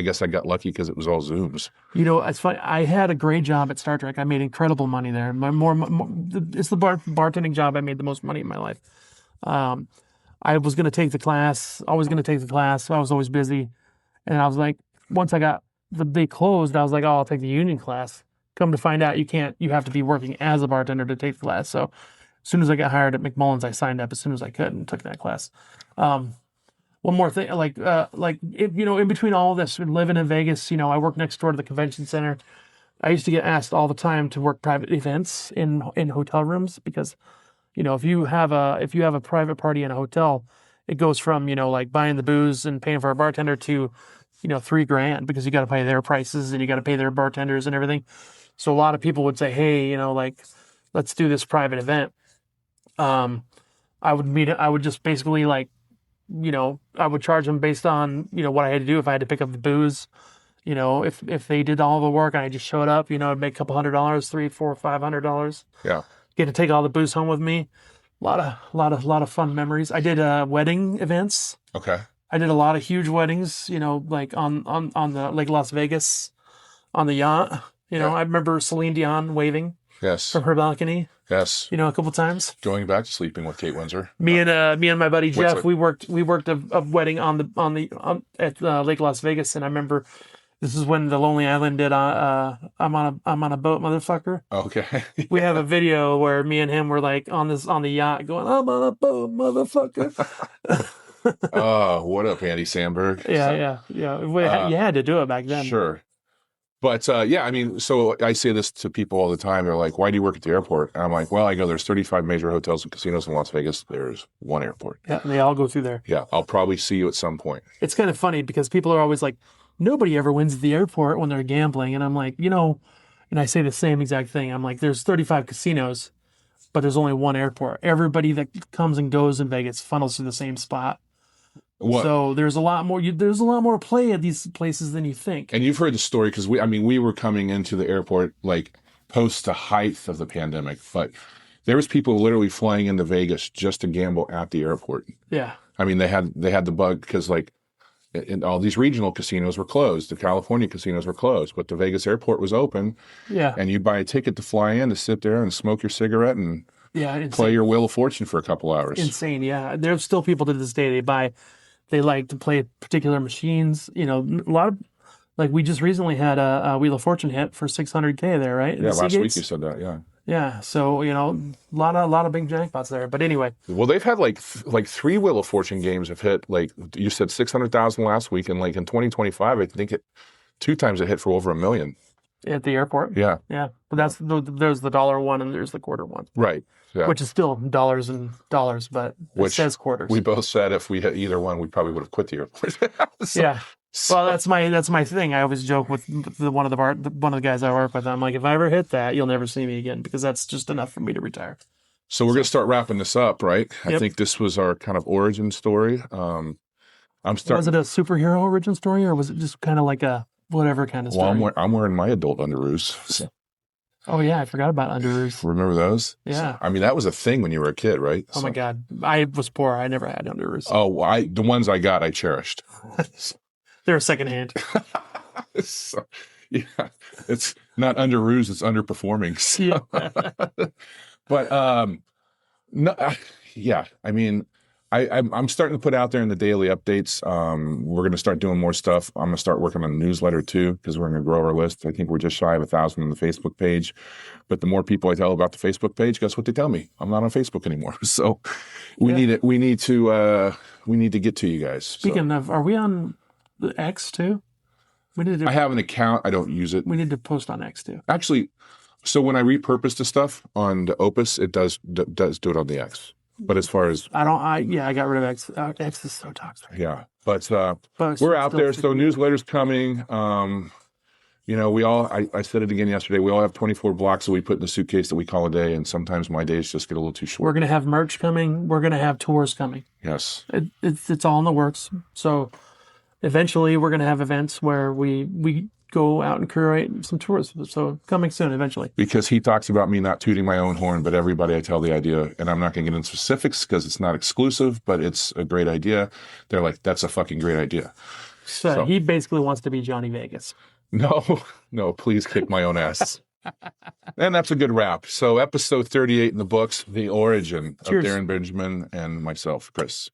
guess I got lucky because it was all Zooms. It's funny. I had a great job at Star Trek. I made incredible money there. It's the bartending job I made the most money in my life. I was going to take the class, always going to take the class. So I was always busy. And I was like, once they closed, I was like, oh, I'll take the union class. Come to find out, you have to be working as a bartender to take the class. So as soon as I got hired at McMullan's, I signed up as soon as I could and took that class. One more thing, in between all of this, living in Vegas, I work next door to the convention center. I used to get asked all the time to work private events in hotel rooms because, if you have a private party in a hotel, it goes from, buying the booze and paying for a bartender to, $3,000 because you got to pay their prices and you got to pay their bartenders and everything. So a lot of people would say, hey, let's do this private event. I would just basically I would charge them based on, what I had to do. If I had to pick up the booze, if they did all the work and I just showed up, I'd make a couple $100, $300, $400, $500. Yeah. Get to take all the booze home with me. A lot of fun memories. I did wedding events. Okay. I did a lot of huge weddings, like on the Lake Las Vegas on the yacht. I remember Celine Dion waving Yes. from her balcony. Yes. A couple times. Going back to sleeping with Kate Windsor. Me and my buddy Jeff, What's we worked a wedding at Lake Las Vegas, and I remember this is when the Lonely Island did. I'm on a boat, motherfucker. Okay. We have a video where me and him were on the yacht going, I'm on a boat, motherfucker. Oh, what up, Andy Samberg? Yeah. You had to do it back then. Sure. But so I say this to people all the time. They're like, why do you work at the airport? And I'm like, well, there's 35 major hotels and casinos in Las Vegas. There's one airport. Yeah, and they all go through there. Yeah, I'll probably see you at some point. It's kind of funny because people are always like, nobody ever wins at the airport when they're gambling. And I'm like, and I say the same exact thing. I'm like, there's 35 casinos, but there's only one airport. Everybody that comes and goes in Vegas funnels to the same spot. What? So there's a lot more play at these places than you think. And you've heard the story because we were coming into the airport post the height of the pandemic, but there was people literally flying into Vegas just to gamble at the airport. Yeah. They had the bug because and all these regional casinos were closed. The California casinos were closed, but the Vegas airport was open. Yeah. And you'd buy a ticket to fly in to sit there and smoke your cigarette and play your Wheel of Fortune for a couple hours. Insane. Yeah. There's still people to this day. They like to play particular machines. A lot of, we just recently had a Wheel of Fortune hit for $600K there, right? Yeah, last week you said that, yeah. Yeah, so, a lot of big jackpots there. But anyway. Well, they've had three Wheel of Fortune games have hit, you said 600,000 last week, and in 2025, I think two times it hit for over $1 million. At the airport? Yeah. Yeah, but there's the dollar one and there's the quarter one. Right. Yeah. Which is still dollars and dollars, but it says quarters. We both said if we hit either one, we probably would have quit the airport. Yeah. Well, that's my thing. I always joke with one of the guys I work with. I'm like, if I ever hit that, you'll never see me again because that's just enough for me to retire. So we're going to start wrapping this up, right? Yep. I think this was our kind of origin story. Was it a superhero origin story or was it just kind of like a whatever kind of story? Well, I'm wearing my adult underoos. So. Oh, yeah. I forgot about underoos. Remember those? Yeah. That was a thing when you were a kid, right? Oh, my God. I was poor. I never had underoos. Oh, the ones I got, I cherished. They're secondhand. So, yeah. It's not underoos, it's underperforming. So. Yeah. But, no, yeah. I'm starting to put out there in the daily updates. We're going to start doing more stuff. I'm going to start working on a newsletter too, because we're going to grow our list. I think we're just shy of 1,000 on the Facebook page. But the more people I tell about the Facebook page, guess what they tell me? I'm not on Facebook anymore. So we need it. We need to get to you guys. Speaking of, are we on the X too? I have an account. I don't use it. We need to post on X too. Actually, So when I repurpose the stuff on the Opus, it does do it on the X. But as far as I got rid of X. X is so toxic. yeah, but we're out there. So newsletter's coming. You know, I said it again yesterday. We all have 24 blocks that we put in the suitcase that we call a day, and sometimes my days just get a little too short. We're gonna have merch coming. We're gonna have tours coming. Yes, it's all in the works. So eventually, we're gonna have events where we go out and curate some tours. So coming soon, eventually. Because he talks about me not tooting my own horn, but everybody I tell the idea, and I'm not going to get into specifics because it's not exclusive, but it's a great idea. They're like, that's a fucking great idea. So he basically wants to be Johnny Vegas. No, please kick my own ass. And that's a good wrap. So episode 38 in the books, the origin Cheers. of Darren Benjamin and myself, Chris.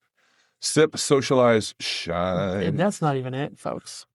Sip, socialize, shine. And that's not even it, folks.